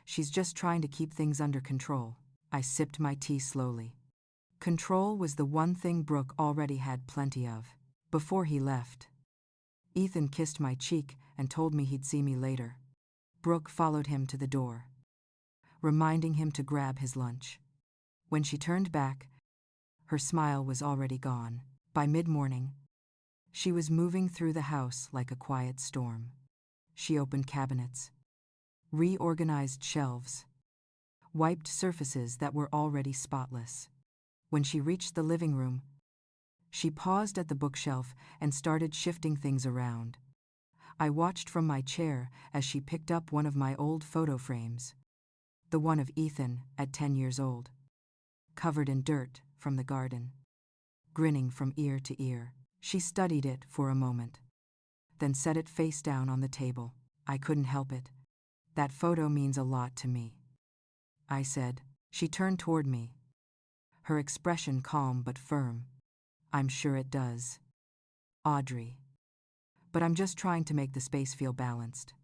She's just trying to keep things under control." I sipped my tea slowly. Control was the one thing Brooke already had plenty of. Before he left, Ethan kissed my cheek and told me he'd see me later. Brooke followed him to the door, reminding him to grab his lunch. When she turned back, her smile was already gone. By mid-morning, she was moving through the house like a quiet storm. She opened cabinets, reorganized shelves, wiped surfaces that were already spotless. When she reached the living room, she paused at the bookshelf and started shifting things around. I watched from my chair as she picked up one of my old photo frames, the one of Ethan at 10 years old, covered in dirt from the garden, grinning from ear to ear. She studied it for a moment, then set it face down on the table. I couldn't help it. "That photo means a lot to me," I said. She turned toward me, her expression calm but firm. "I'm sure it does, Audrey. But I'm just trying to make the space feel balanced.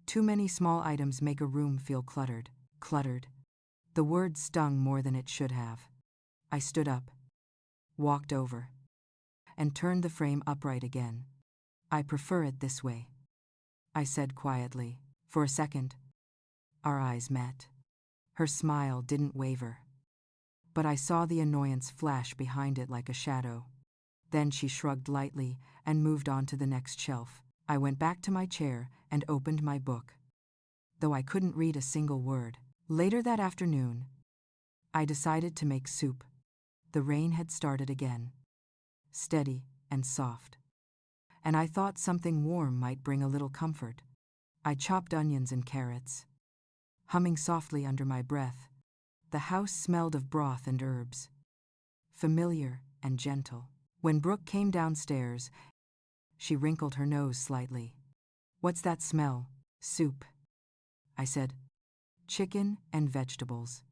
Too many small items make a room feel cluttered." Cluttered. The word stung more than it should have. I stood up, walked over, and turned the frame upright again. "I prefer it this way," I said quietly. For a second, our eyes met. Her smile didn't waver, but I saw the annoyance flash behind it like a shadow. Then she shrugged lightly and moved on to the next shelf. I went back to my chair and opened my book, though I couldn't read a single word. Later that afternoon, I decided to make soup. The rain had started again, steady and soft, and I thought something warm might bring a little comfort. I chopped onions and carrots, humming softly under my breath. The house smelled of broth and herbs, familiar and gentle. When Brooke came downstairs, she wrinkled her nose slightly. "What's that smell?" "Soup," I said. "Chicken and vegetables.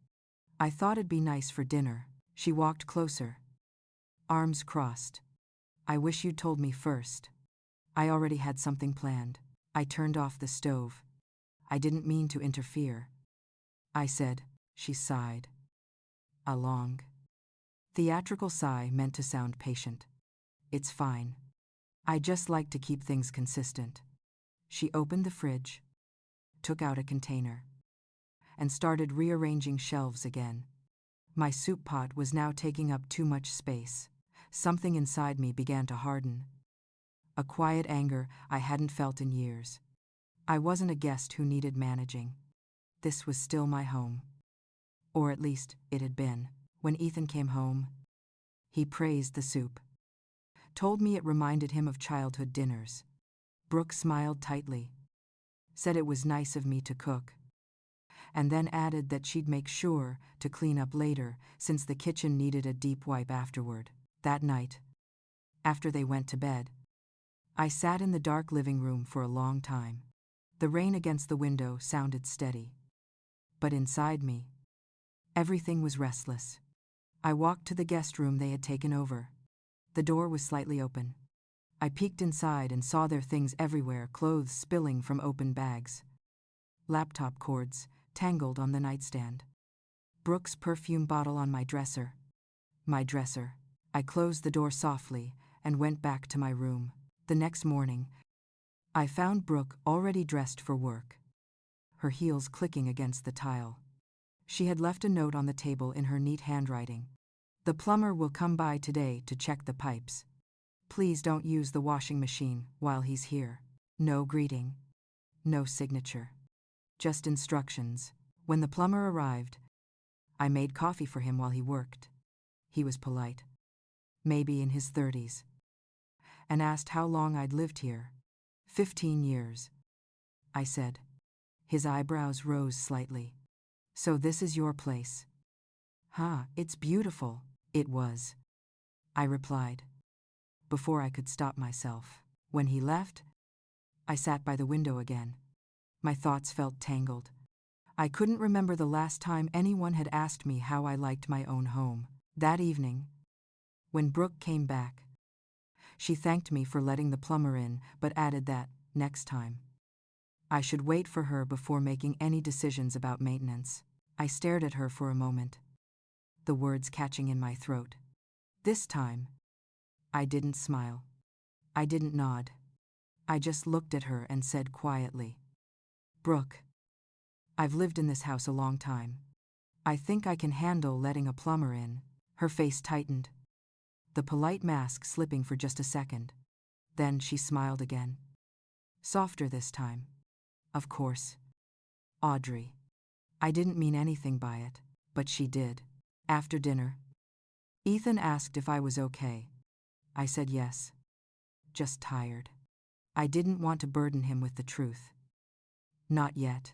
I thought it'd be nice for dinner." She walked closer, arms crossed. "I wish you'd told me first. I already had something planned." I turned off the stove. "I didn't mean to interfere," I said. She sighed. A long, theatrical sigh meant to sound patient. "It's fine. I just like to keep things consistent." She opened the fridge, took out a container, and started rearranging shelves again. My soup pot was now taking up too much space. Something inside me began to harden. A quiet anger I hadn't felt in years. I wasn't a guest who needed managing. This was still my home. Or at least, it had been. When Ethan came home, he praised the soup. Told me it reminded him of childhood dinners. Brooke smiled tightly. Said it was nice of me to cook. And then added that she'd make sure to clean up later, since the kitchen needed a deep wipe afterward. That night, after they went to bed, I sat in the dark living room for a long time. The rain against the window sounded steady. But inside me, everything was restless. I walked to the guest room they had taken over. The door was slightly open. I peeked inside and saw their things everywhere, clothes spilling from open bags. Laptop cords tangled on the nightstand. Brooke's perfume bottle on my dresser. My dresser. I closed the door softly and went back to my room. The next morning, I found Brooke already dressed for work, her heels clicking against the tile. She had left a note on the table in her neat handwriting. "The plumber will come by today to check the pipes. Please don't use the washing machine while he's here." No greeting. No signature. Just instructions. When the plumber arrived, I made coffee for him while he worked. He was polite. Maybe in his 30s. And asked how long I'd lived here. 15 years. I said. His eyebrows rose slightly. "So this is your place?" It's beautiful." "It was," I replied, before I could stop myself. When he left, I sat by the window again. My thoughts felt tangled. I couldn't remember the last time anyone had asked me how I liked my own home. That evening, when Brooke came back, she thanked me for letting the plumber in, but added that, next time, I should wait for her before making any decisions about maintenance. I stared at her for a moment, the words catching in my throat. This time, I didn't smile. I didn't nod. I just looked at her and said quietly, "Brooke, I've lived in this house a long time. I think I can handle letting a plumber in." Her face tightened, the polite mask slipping for just a second. Then she smiled again. Softer this time. "Of course, Audrey." I didn't mean anything by it, but she did. After dinner, Ethan asked if I was okay. I said yes. Just tired. I didn't want to burden him with the truth. Not yet.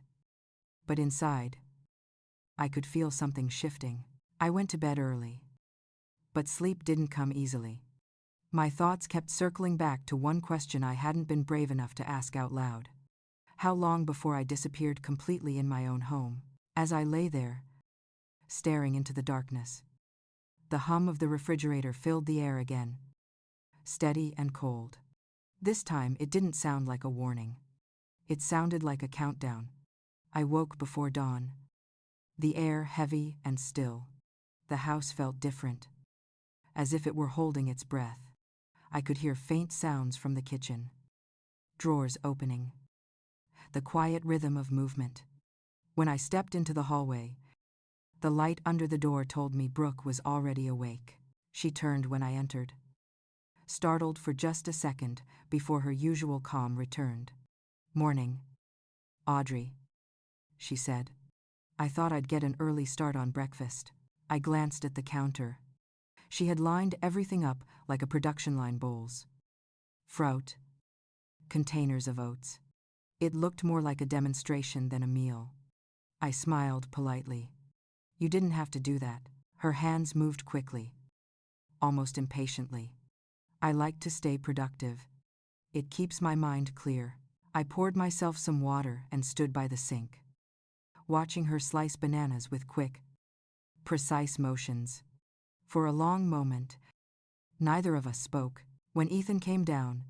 But inside, I could feel something shifting. I went to bed early. But sleep didn't come easily. My thoughts kept circling back to one question I hadn't been brave enough to ask out loud. How long before I disappeared completely in my own home? As I lay there, staring into the darkness, the hum of the refrigerator filled the air again, steady and cold. This time it didn't sound like a warning. It sounded like a countdown. I woke before dawn. The air heavy and still. The house felt different, as if it were holding its breath. I could hear faint sounds from the kitchen. Drawers opening. The quiet rhythm of movement. When I stepped into the hallway, the light under the door told me Brooke was already awake. She turned when I entered, startled for just a second before her usual calm returned. "Morning, Audrey," she said. "I thought I'd get an early start on breakfast." I glanced at the counter. She had lined everything up like a production line bowls. Fruit, containers of oats. It looked more like a demonstration than a meal. I smiled politely. "You didn't have to do that." Her hands moved quickly, almost impatiently. "I like to stay productive. It keeps my mind clear." I poured myself some water and stood by the sink, watching her slice bananas with quick, precise motions. For a long moment, neither of us spoke. When Ethan came down,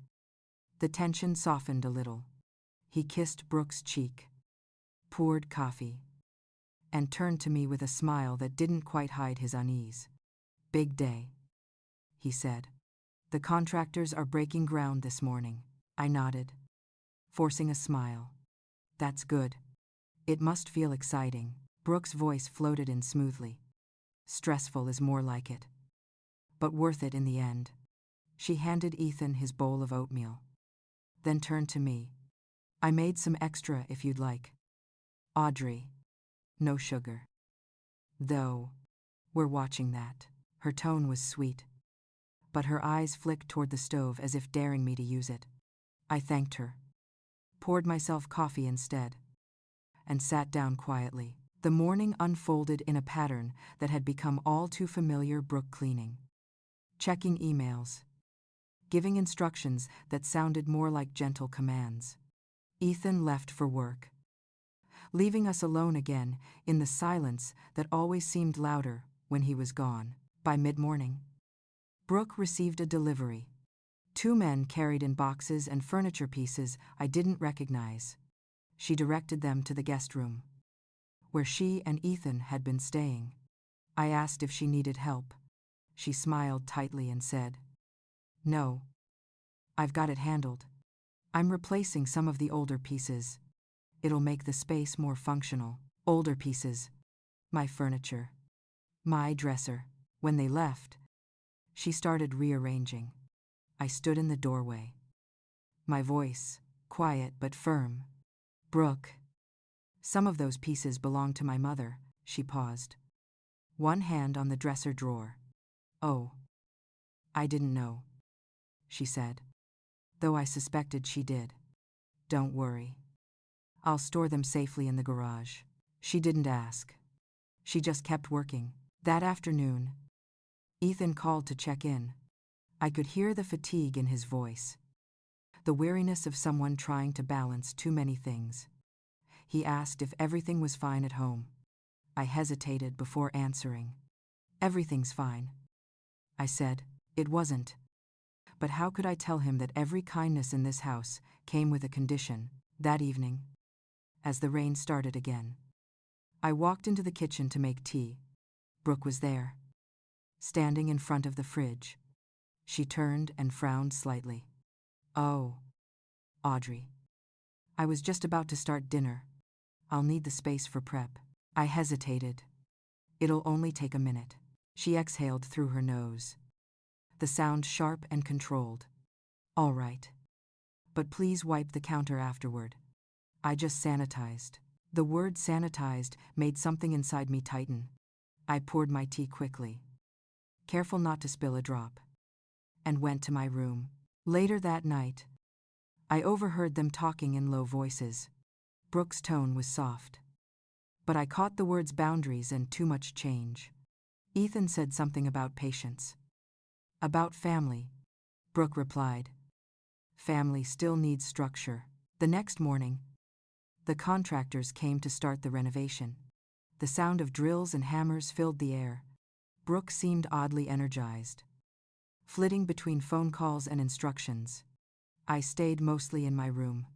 the tension softened a little. He kissed Brooke's cheek, poured coffee, and turned to me with a smile that didn't quite hide his unease. "Big day," he said. "The contractors are breaking ground this morning." I nodded. forcing a smile. That's good. It must feel exciting. Brooke's voice floated in smoothly. Stressful is more like it. But worth it in the end. She handed Ethan his bowl of oatmeal. Then turned to me. I made some extra if you'd like. Audrey. No sugar. Though. We're watching that. Her tone was sweet. But her eyes flicked toward the stove as if daring me to use it. I thanked her. Poured myself coffee instead. And sat down quietly. The morning unfolded in a pattern that had become all too familiar. Brooke cleaning. Checking emails. Giving instructions that sounded more like gentle commands. Ethan left for work. Leaving us alone again in the silence that always seemed louder when he was gone. By mid-morning, Brooke received a delivery. 2 men carried in boxes and furniture pieces I didn't recognize. She directed them to the guest room, where she and Ethan had been staying. I asked if she needed help. She smiled tightly and said, "No. I've got it handled. I'm replacing some of the older pieces. It'll make the space more functional." Older pieces. My furniture. My dresser. When they left, she started rearranging. I stood in the doorway. My voice, quiet but firm. "Brooke. Some of those pieces belong to my mother." She paused. One hand on the dresser drawer. "Oh. I didn't know," she said. Though I suspected she did. "Don't worry. I'll store them safely in the garage." She didn't ask. She just kept working. That afternoon, Ethan called to check in. I could hear the fatigue in his voice. The weariness of someone trying to balance too many things. He asked if everything was fine at home. I hesitated before answering. "Everything's fine," I said. It wasn't. But how could I tell him that every kindness in this house came with a condition? That evening, as the rain started again, I walked into the kitchen to make tea. Brooke was there, standing in front of the fridge. She turned and frowned slightly. "Oh, Audrey. I was just about to start dinner. I'll need the space for prep." I hesitated. "It'll only take a minute." She exhaled through her nose, the sound sharp and controlled. "All right. But please wipe the counter afterward. I just sanitized." The word sanitized made something inside me tighten. I poured my tea quickly, careful not to spill a drop, and went to my room. Later that night, I overheard them talking in low voices. Brooke's tone was soft, but I caught the words boundaries and too much change. Ethan said something about patience. "About family," Brooke replied. "Family still needs structure." The next morning, the contractors came to start the renovation. The sound of drills and hammers filled the air. Brooke seemed oddly energized, flitting between phone calls and instructions. I stayed mostly in my room,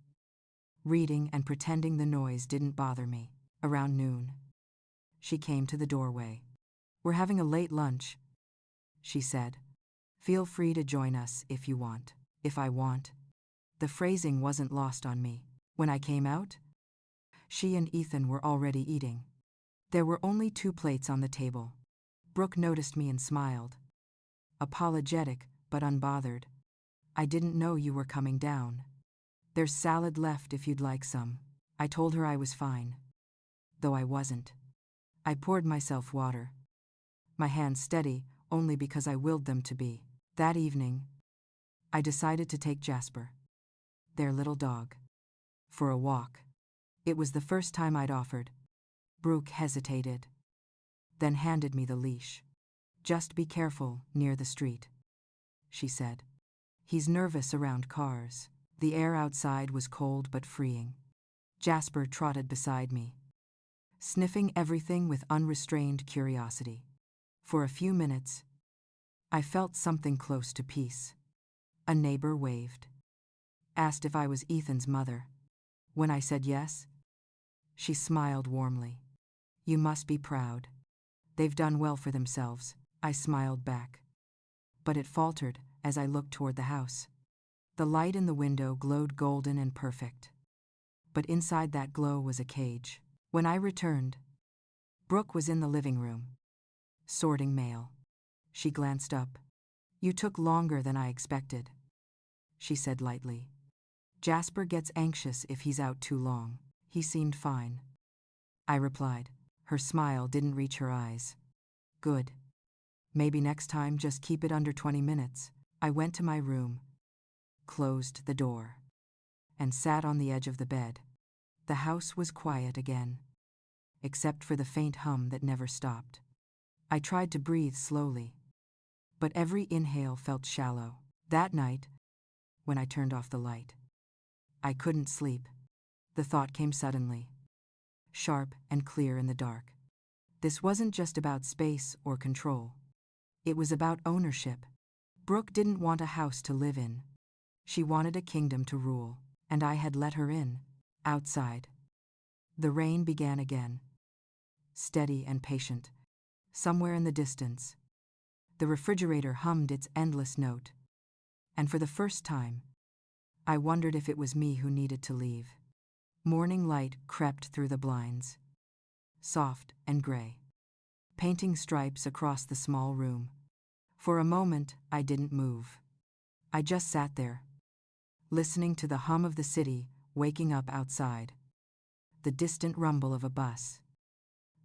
reading and pretending the noise didn't bother me. Around noon, she came to the doorway. "We're having a late lunch," she said. "Feel free to join us if you want." If I want. The phrasing wasn't lost on me. When I came out, she and Ethan were already eating. There were only 2 plates on the table. Brooke noticed me and smiled. Apologetic, but unbothered. "I didn't know you were coming down. There's salad left if you'd like some." I told her I was fine, though I wasn't. I poured myself water, my hands steady only because I willed them to be. That evening, I decided to take Jasper, their little dog, for a walk. It was the first time I'd offered. Brooke hesitated, then handed me the leash. "Just be careful near the street," she said. "He's nervous around cars." The air outside was cold but freeing. Jasper trotted beside me, sniffing everything with unrestrained curiosity. For a few minutes, I felt something close to peace. A neighbor waved, asked if I was Ethan's mother. When I said yes, she smiled warmly. "You must be proud. They've done well for themselves." I smiled back, but it faltered as I looked toward the house. The light in the window glowed golden and perfect. But inside that glow was a cage. When I returned, Brooke was in the living room, sorting mail. She glanced up. "You took longer than I expected," she said lightly. "Jasper gets anxious if he's out too long." "He seemed fine," I replied. Her smile didn't reach her eyes. "Good. Maybe next time just keep it under 20 minutes. I went to my room, closed the door, and sat on the edge of the bed. The house was quiet again, except for the faint hum that never stopped. I tried to breathe slowly, but every inhale felt shallow. That night, when I turned off the light, I couldn't sleep. The thought came suddenly, sharp and clear in the dark. This wasn't just about space or control. It was about ownership. Brooke didn't want a house to live in. She wanted a kingdom to rule, and I had let her in. Outside, the rain began again, steady and patient. Somewhere in the distance, the refrigerator hummed its endless note. And for the first time, I wondered if it was me who needed to leave. Morning light crept through the blinds, soft and gray, painting stripes across the small room. For a moment, I didn't move. I just sat there, listening to the hum of the city waking up outside, the distant rumble of a bus,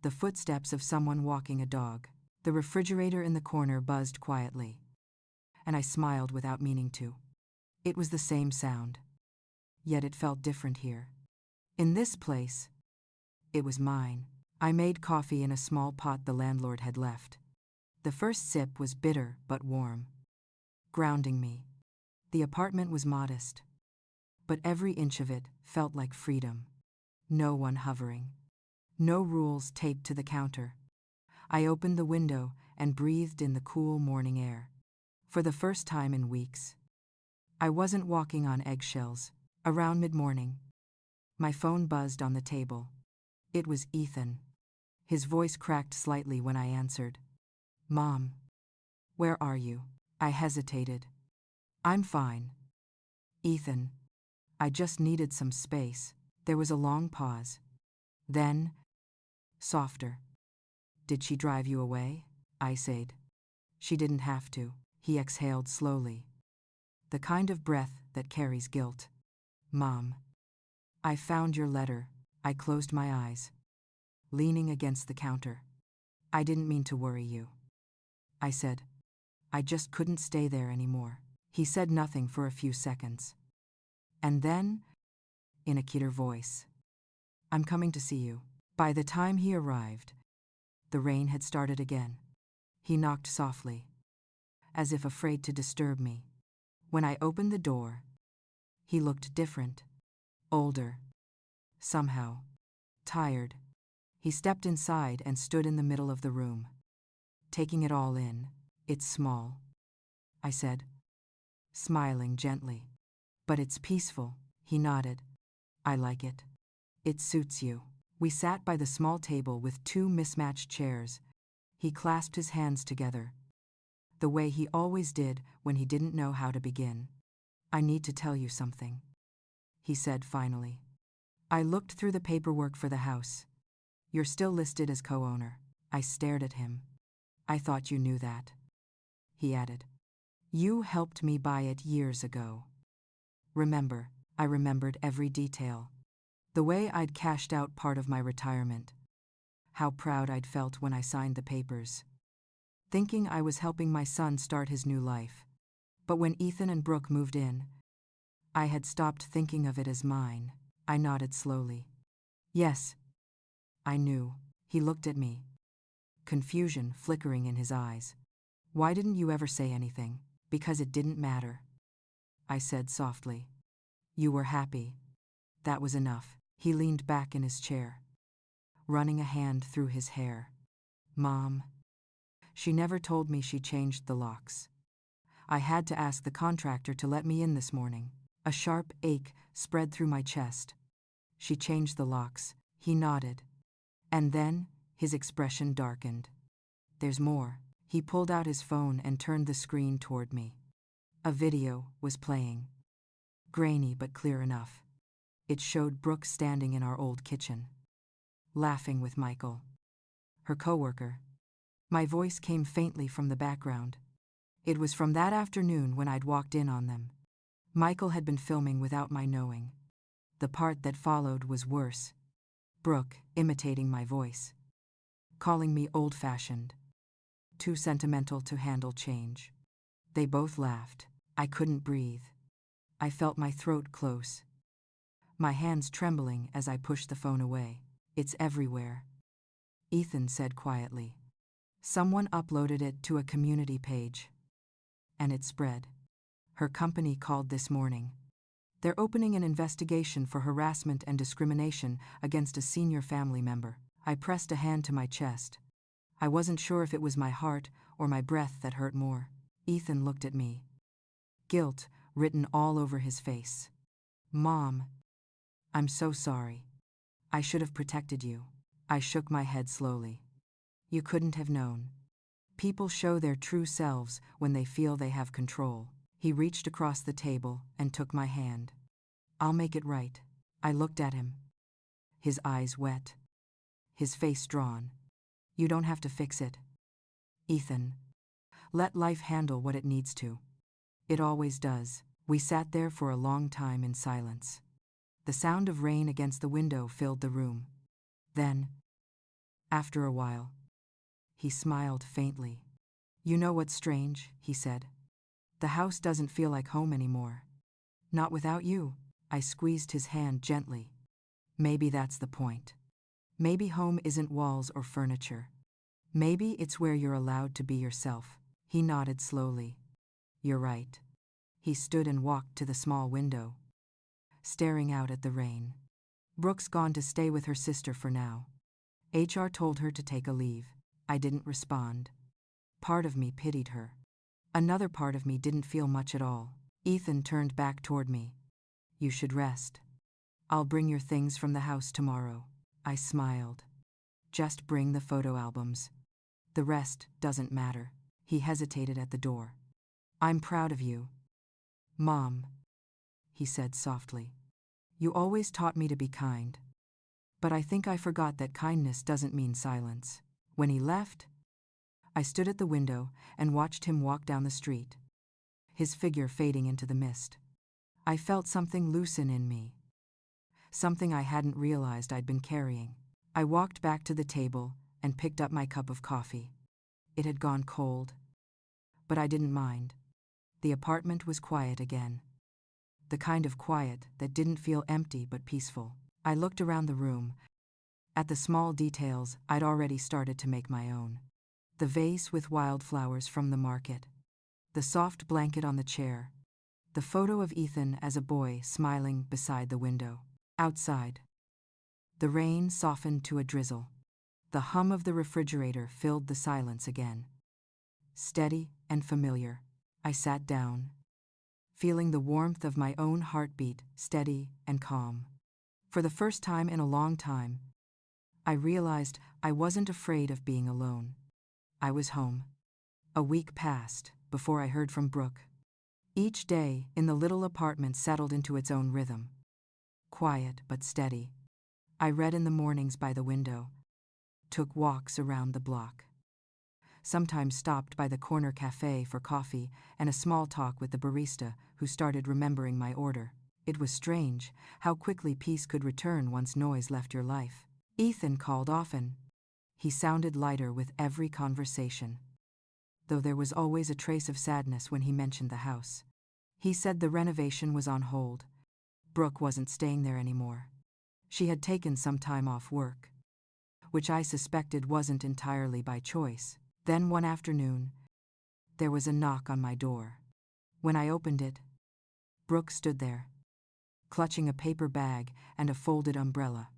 the footsteps of someone walking a dog. The refrigerator in the corner buzzed quietly, and I smiled without meaning to. It was the same sound, yet it felt different here. In this place, it was mine. I made coffee in a small pot the landlord had left. The first sip was bitter but warm, grounding me. The apartment was modest, but every inch of it felt like freedom. No one hovering, no rules taped to the counter. I opened the window and breathed in the cool morning air. For the first time in weeks, I wasn't walking on eggshells. Around mid-morning, my phone buzzed on the table. It was Ethan. His voice cracked slightly when I answered. "Mom, where are you?" I hesitated. "I'm fine, Ethan. I just needed some space." There was a long pause. Then, softer. "Did she drive you away?" I said. "She didn't have to." He exhaled slowly, the kind of breath that carries guilt. "Mom, I found your letter." I closed my eyes, leaning against the counter. "I didn't mean to worry you," I said. "I just couldn't stay there anymore." He said nothing for a few seconds. And then, in a keener voice, "I'm coming to see you." By the time he arrived, the rain had started again. He knocked softly, as if afraid to disturb me. When I opened the door, he looked different, older, somehow tired. He stepped inside and stood in the middle of the room, taking it all in. "It's small," I said, smiling gently. "But it's peaceful." He nodded. "I like it. It suits you." We sat by the small table with two mismatched chairs. He clasped his hands together, the way he always did when he didn't know how to begin. "I need to tell you something," he said finally. "I looked through the paperwork for the house. You're still listed as co-owner." I stared at him. "I thought you knew that," he added. "You helped me buy it years ago." Remember, I remembered every detail. The way I'd cashed out part of my retirement. How proud I'd felt when I signed the papers. Thinking I was helping my son start his new life. But when Ethan and Brooke moved in, I had stopped thinking of it as mine. I nodded slowly. "Yes, I knew." He looked at me, confusion flickering in his eyes. "Why didn't you ever say anything?" "Because it didn't matter," I said softly. "You were happy. That was enough." He leaned back in his chair, running a hand through his hair. "Mom, she never told me she changed the locks. I had to ask the contractor to let me in this morning." A sharp ache spread through my chest. "She changed the locks." He nodded. And then, his expression darkened. "There's more." He pulled out his phone and turned the screen toward me. A video was playing. grainy but clear enough. It showed Brooke standing in our old kitchen, laughing with Michael, her coworker. My voice came faintly from the background. It was from that afternoon when I'd walked in on them. Michael had been filming without my knowing. The part that followed was worse. Brooke, imitating my voice, calling me old-fashioned, too sentimental to handle change. They both laughed. I couldn't breathe. I felt my throat close, my hands trembling as I pushed the phone away. It's everywhere, Ethan said quietly. Someone uploaded it to a community page, and it spread. Her company called this morning. They're opening an investigation for harassment and discrimination against a senior family member. I pressed a hand to my chest. I wasn't sure if it was my heart or my breath that hurt more. Ethan looked at me, guilt written all over his face. Mom, I'm so sorry. I should have protected you. I shook my head slowly. You couldn't have known. People show their true selves when they feel they have control. He reached across the table and took my hand. I'll make it right. I looked at him, his eyes wet, his face drawn. You don't have to fix it, Ethan. Let life handle what it needs to. It always does. We sat there for a long time in silence. The sound of rain against the window filled the room. Then, after a while, he smiled faintly. You know what's strange, he said. The house doesn't feel like home anymore. Not without you. I squeezed his hand gently. Maybe that's the point. Maybe home isn't walls or furniture. Maybe it's where you're allowed to be yourself. He nodded slowly. You're right. He stood and walked to the small window, staring out at the rain. Brooke's gone to stay with her sister for now. HR told her to take a leave. I didn't respond. Part of me pitied her. Another part of me didn't feel much at all. Ethan turned back toward me. You should rest. I'll bring your things from the house tomorrow. I smiled. Just bring the photo albums. The rest doesn't matter. He hesitated at the door. I'm proud of you, Mom, he said softly. You always taught me to be kind. But I think I forgot that kindness doesn't mean silence. When he left, I stood at the window and watched him walk down the street, his figure fading into the mist. I felt something loosen in me, something I hadn't realized I'd been carrying. I walked back to the table and picked up my cup of coffee. It had gone cold, but I didn't mind. The apartment was quiet again. The kind of quiet that didn't feel empty but peaceful. I looked around the room, at the small details I'd already started to make my own. The vase with wildflowers from the market, the soft blanket on the chair, the photo of Ethan as a boy smiling beside the window. Outside, the rain softened to a drizzle. The hum of the refrigerator filled the silence again. Steady and familiar, I sat down, feeling the warmth of my own heartbeat, steady and calm. For the first time in a long time, I realized I wasn't afraid of being alone. I was home. A week passed before I heard from Brooke. Each day in the little apartment settled into its own rhythm. Quiet but steady. I read in the mornings by the window, took walks around the block. Sometimes stopped by the corner cafe for coffee and a small talk with the barista who started remembering my order. It was strange how quickly peace could return once noise left your life. Ethan called often. He sounded lighter with every conversation, though there was always a trace of sadness when he mentioned the house. He said the renovation was on hold. Brooke wasn't staying there anymore. She had taken some time off work, which I suspected wasn't entirely by choice. Then one afternoon, there was a knock on my door. When I opened it, Brooke stood there, clutching a paper bag and a folded umbrella.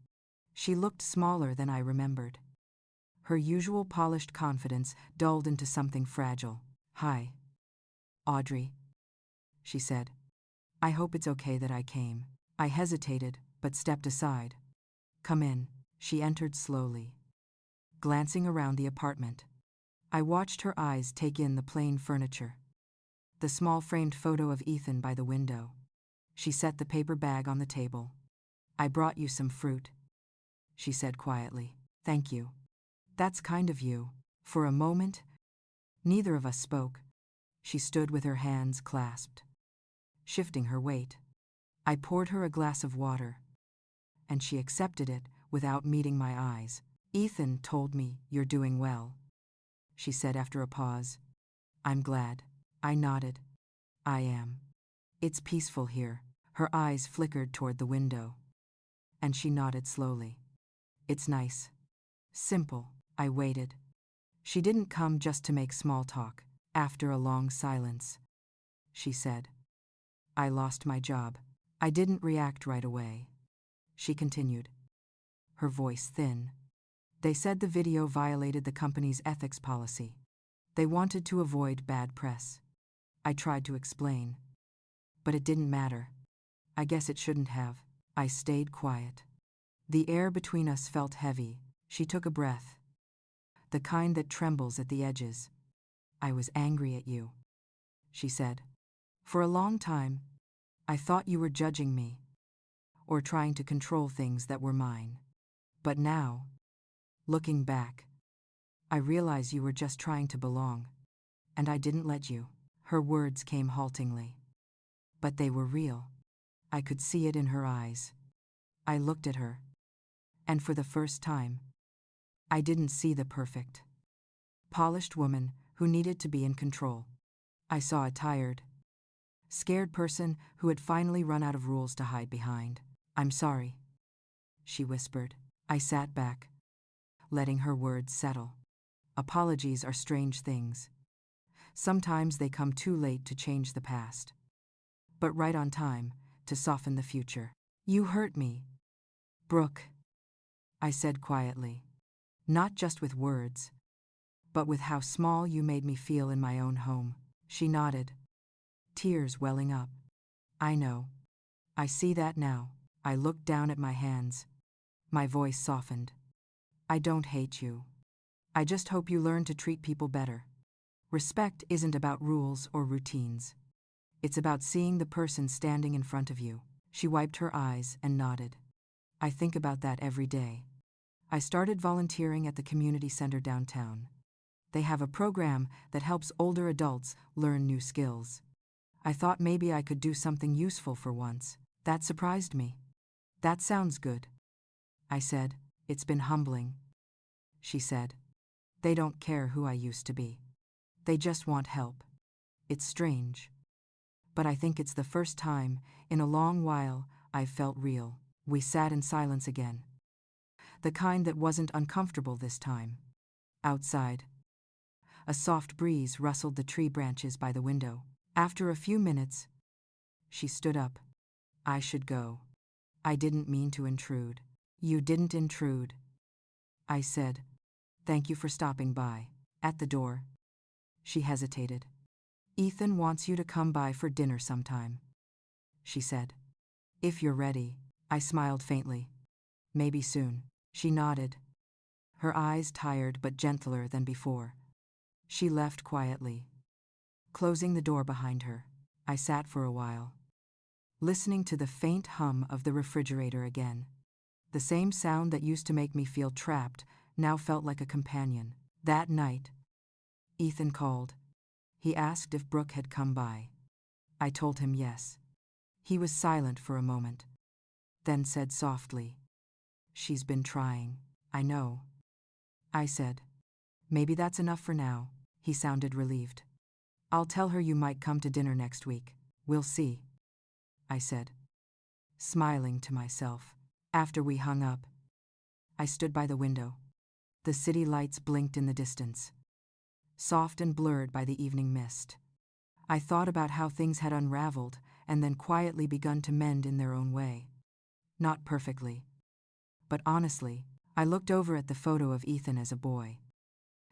She looked smaller than I remembered. Her usual polished confidence dulled into something fragile. Hi, Audrey, she said. I hope it's okay that I came. I hesitated, but stepped aside. Come in. She entered slowly, glancing around the apartment. I watched her eyes take in the plain furniture, the small framed photo of Ethan by the window. She set the paper bag on the table. I brought you some fruit, she said quietly. Thank you. That's kind of you. For a moment, neither of us spoke. She stood with her hands clasped, shifting her weight. I poured her a glass of water, and she accepted it without meeting my eyes. Ethan told me you're doing well, she said after a pause. I'm glad. I nodded. I am. It's peaceful here. Her eyes flickered toward the window, and she nodded slowly. It's nice. Simple. I waited. She didn't come just to make small talk. After a long silence, she said, I lost my job. I didn't react right away. She continued, her voice thin. They said the video violated the company's ethics policy. They wanted to avoid bad press. I tried to explain, but it didn't matter. I guess it shouldn't have. I stayed quiet. The air between us felt heavy. She took a breath, the kind that trembles at the edges. I was angry at you, she said. For a long time, I thought you were judging me, or trying to control things that were mine. But now, looking back, I realize you were just trying to belong, and I didn't let you. Her words came haltingly, but they were real. I could see it in her eyes. I looked at her, and for the first time, I didn't see the perfect, polished woman who needed to be in control. I saw a tired, scared person who had finally run out of rules to hide behind. I'm sorry, she whispered. I sat back, letting her words settle. Apologies are strange things. Sometimes they come too late to change the past, but right on time to soften the future. You hurt me, Brooke, I said quietly, not just with words, but with how small you made me feel in my own home. She nodded, tears welling up. I know. I see that now. I looked down at my hands. My voice softened. I don't hate you. I just hope you learn to treat people better. Respect isn't about rules or routines. It's about seeing the person standing in front of you. She wiped her eyes and nodded. I think about that every day. I started volunteering at the community center downtown. They have a program that helps older adults learn new skills. I thought maybe I could do something useful for once. That surprised me. That sounds good, I said. It's been humbling, she said. They don't care who I used to be. They just want help. It's strange, but I think it's the first time in a long while I've felt real. We sat in silence again. The kind that wasn't uncomfortable this time. Outside, a soft breeze rustled the tree branches by the window. After a few minutes, she stood up. I should go. I didn't mean to intrude. You didn't intrude, I said. Thank you for stopping by. At the door, she hesitated. Ethan wants you to come by for dinner sometime, she said. If you're ready. I smiled faintly. Maybe soon. She nodded, her eyes tired but gentler than before. She left quietly, closing the door behind her. I sat for a while, listening to the faint hum of the refrigerator again. The same sound that used to make me feel trapped now felt like a companion. That night, Ethan called. He asked if Brooke had come by. I told him yes. He was silent for a moment, then said softly, She's been trying. I know. I said, Maybe that's enough for now. He sounded relieved. I'll tell her you might come to dinner next week. We'll see, I said, smiling to myself. After we hung up, I stood by the window. The city lights blinked in the distance, soft and blurred by the evening mist. I thought about how things had unraveled and then quietly begun to mend in their own way. Not perfectly, but honestly. I looked over at the photo of Ethan as a boy,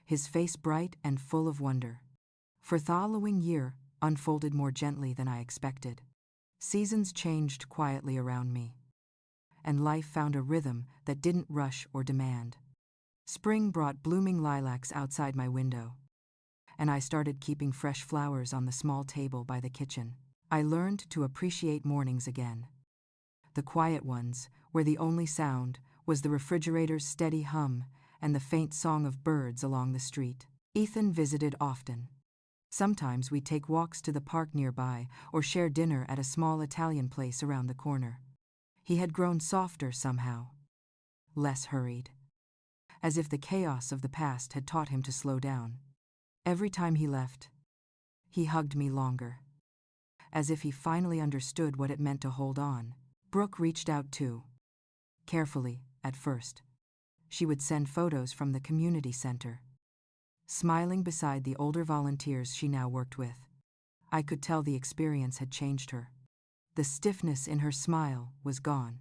his face bright and full of wonder. For the following year unfolded more gently than I expected. Seasons changed quietly around me, and life found a rhythm that didn't rush or demand. Spring brought blooming lilacs outside my window, and I started keeping fresh flowers on the small table by the kitchen. I learned to appreciate mornings again. The quiet ones, where the only sound was the refrigerator's steady hum and the faint song of birds along the street. Ethan visited often. Sometimes we'd take walks to the park nearby or share dinner at a small Italian place around the corner. He had grown softer somehow, less hurried, as if the chaos of the past had taught him to slow down. Every time he left, he hugged me longer, as if he finally understood what it meant to hold on. Brooke reached out too. Carefully, at first. She would send photos from the community center, smiling beside the older volunteers she now worked with. I could tell the experience had changed her. The stiffness in her smile was gone,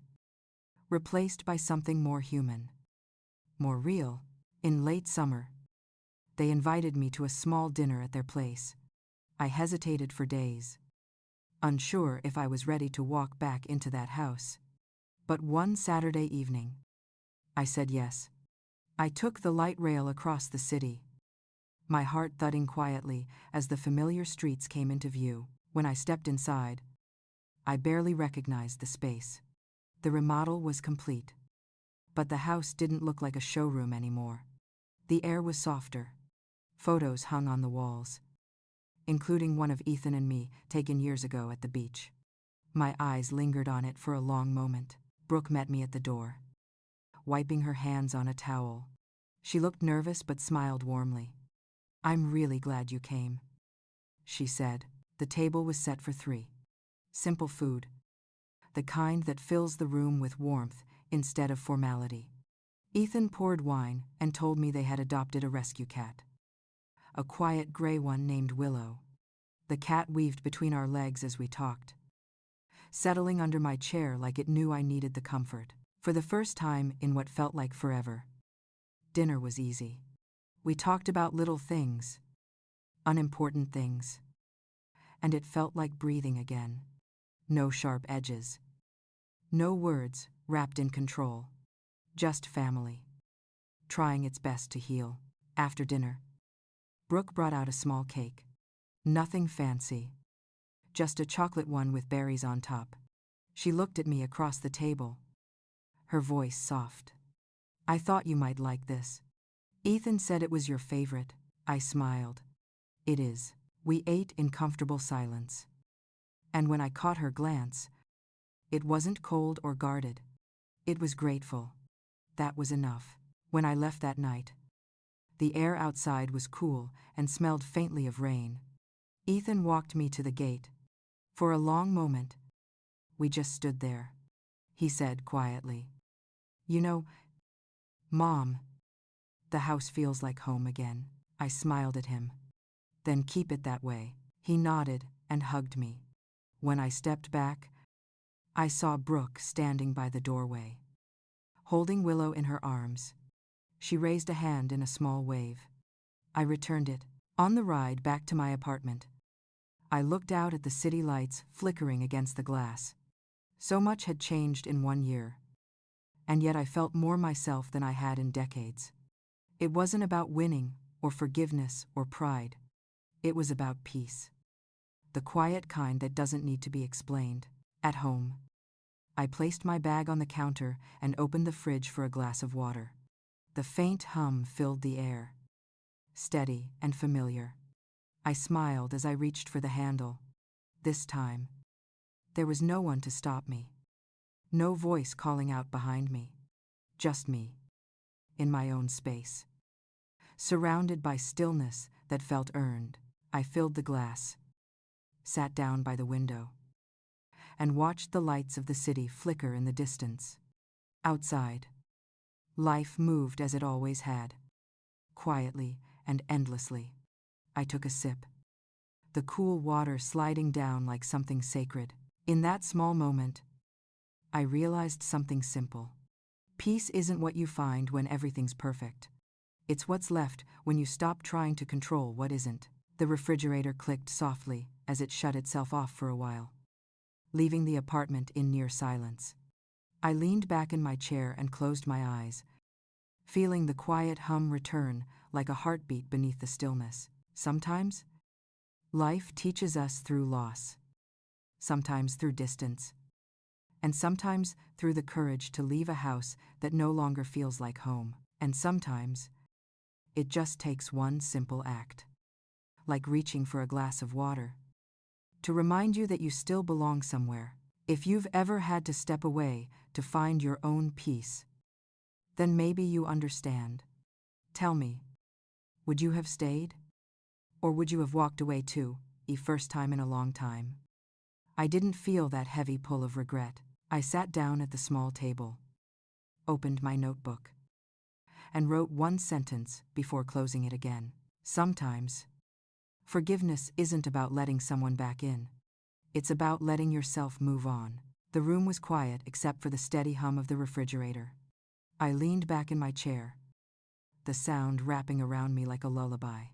replaced by something more human, more real. In late summer, they invited me to a small dinner at their place. I hesitated for days, unsure if I was ready to walk back into that house. But one Saturday evening, I said yes. I took the light rail across the city, my heart thudding quietly as the familiar streets came into view. When I stepped inside, I barely recognized the space. The remodel was complete, but the house didn't look like a showroom anymore. The air was softer. Photos hung on the walls, including one of Ethan and me taken years ago at the beach. My eyes lingered on it for a long moment. Brooke met me at the door, wiping her hands on a towel. She looked nervous but smiled warmly. "I'm really glad you came," she said. The table was set for 3. Simple food, the kind that fills the room with warmth instead of formality. Ethan poured wine and told me they had adopted a rescue cat, a quiet gray one named Willow. The cat weaved between our legs as we talked, settling under my chair like it knew I needed the comfort. For the first time in what felt like forever, dinner was easy. We talked about little things, unimportant things, and it felt like breathing again. No sharp edges, no words wrapped in control, just family, trying its best to heal. After dinner, Brooke brought out a small cake. Nothing fancy, just a chocolate one with berries on top. She looked at me across the table, her voice soft. "I thought you might like this. Ethan said it was your favorite." I smiled. "It is." We ate in comfortable silence. And when I caught her glance, it wasn't cold or guarded. It was grateful. That was enough. When I left that night, the air outside was cool and smelled faintly of rain. Ethan walked me to the gate. For a long moment, we just stood there. He said quietly, "You know, Mom, the house feels like home again." I smiled at him. "Then keep it that way." He nodded and hugged me. When I stepped back, I saw Brooke standing by the doorway, holding Willow in her arms. She raised a hand in a small wave. I returned it. On the ride back to my apartment, I looked out at the city lights flickering against the glass. So much had changed in 1 year, and yet I felt more myself than I had in decades. It wasn't about winning or forgiveness or pride. It was about peace. The quiet kind that doesn't need to be explained. At home, I placed my bag on the counter and opened the fridge for a glass of water. The faint hum filled the air, steady and familiar. I smiled as I reached for the handle. This time, there was no one to stop me. No voice calling out behind me. Just me, in my own space. Surrounded by stillness that felt earned, I filled the glass, sat down by the window, and watched the lights of the city flicker in the distance. Outside, life moved as it always had, quietly and endlessly. I took a sip, the cool water sliding down like something sacred. In that small moment, I realized something simple. Peace isn't what you find when everything's perfect. It's what's left when you stop trying to control what isn't. The refrigerator clicked softly as it shut itself off for a while, leaving the apartment in near silence. I leaned back in my chair and closed my eyes, feeling the quiet hum return like a heartbeat beneath the stillness. Sometimes, life teaches us through loss. sometimes through distance, and sometimes through the courage to leave a house that no longer feels like home. And sometimes, it just takes one simple act, like reaching for a glass of water, to remind you that you still belong somewhere. If you've ever had to step away to find your own peace, then maybe you understand. Tell me, would you have stayed? Or would you have walked away too, the first time in a long time? I didn't feel that heavy pull of regret. I sat down at the small table, opened my notebook, and wrote one sentence before closing it again. Sometimes, forgiveness isn't about letting someone back in. It's about letting yourself move on. The room was quiet except for the steady hum of the refrigerator. I leaned back in my chair, the sound wrapping around me like a lullaby.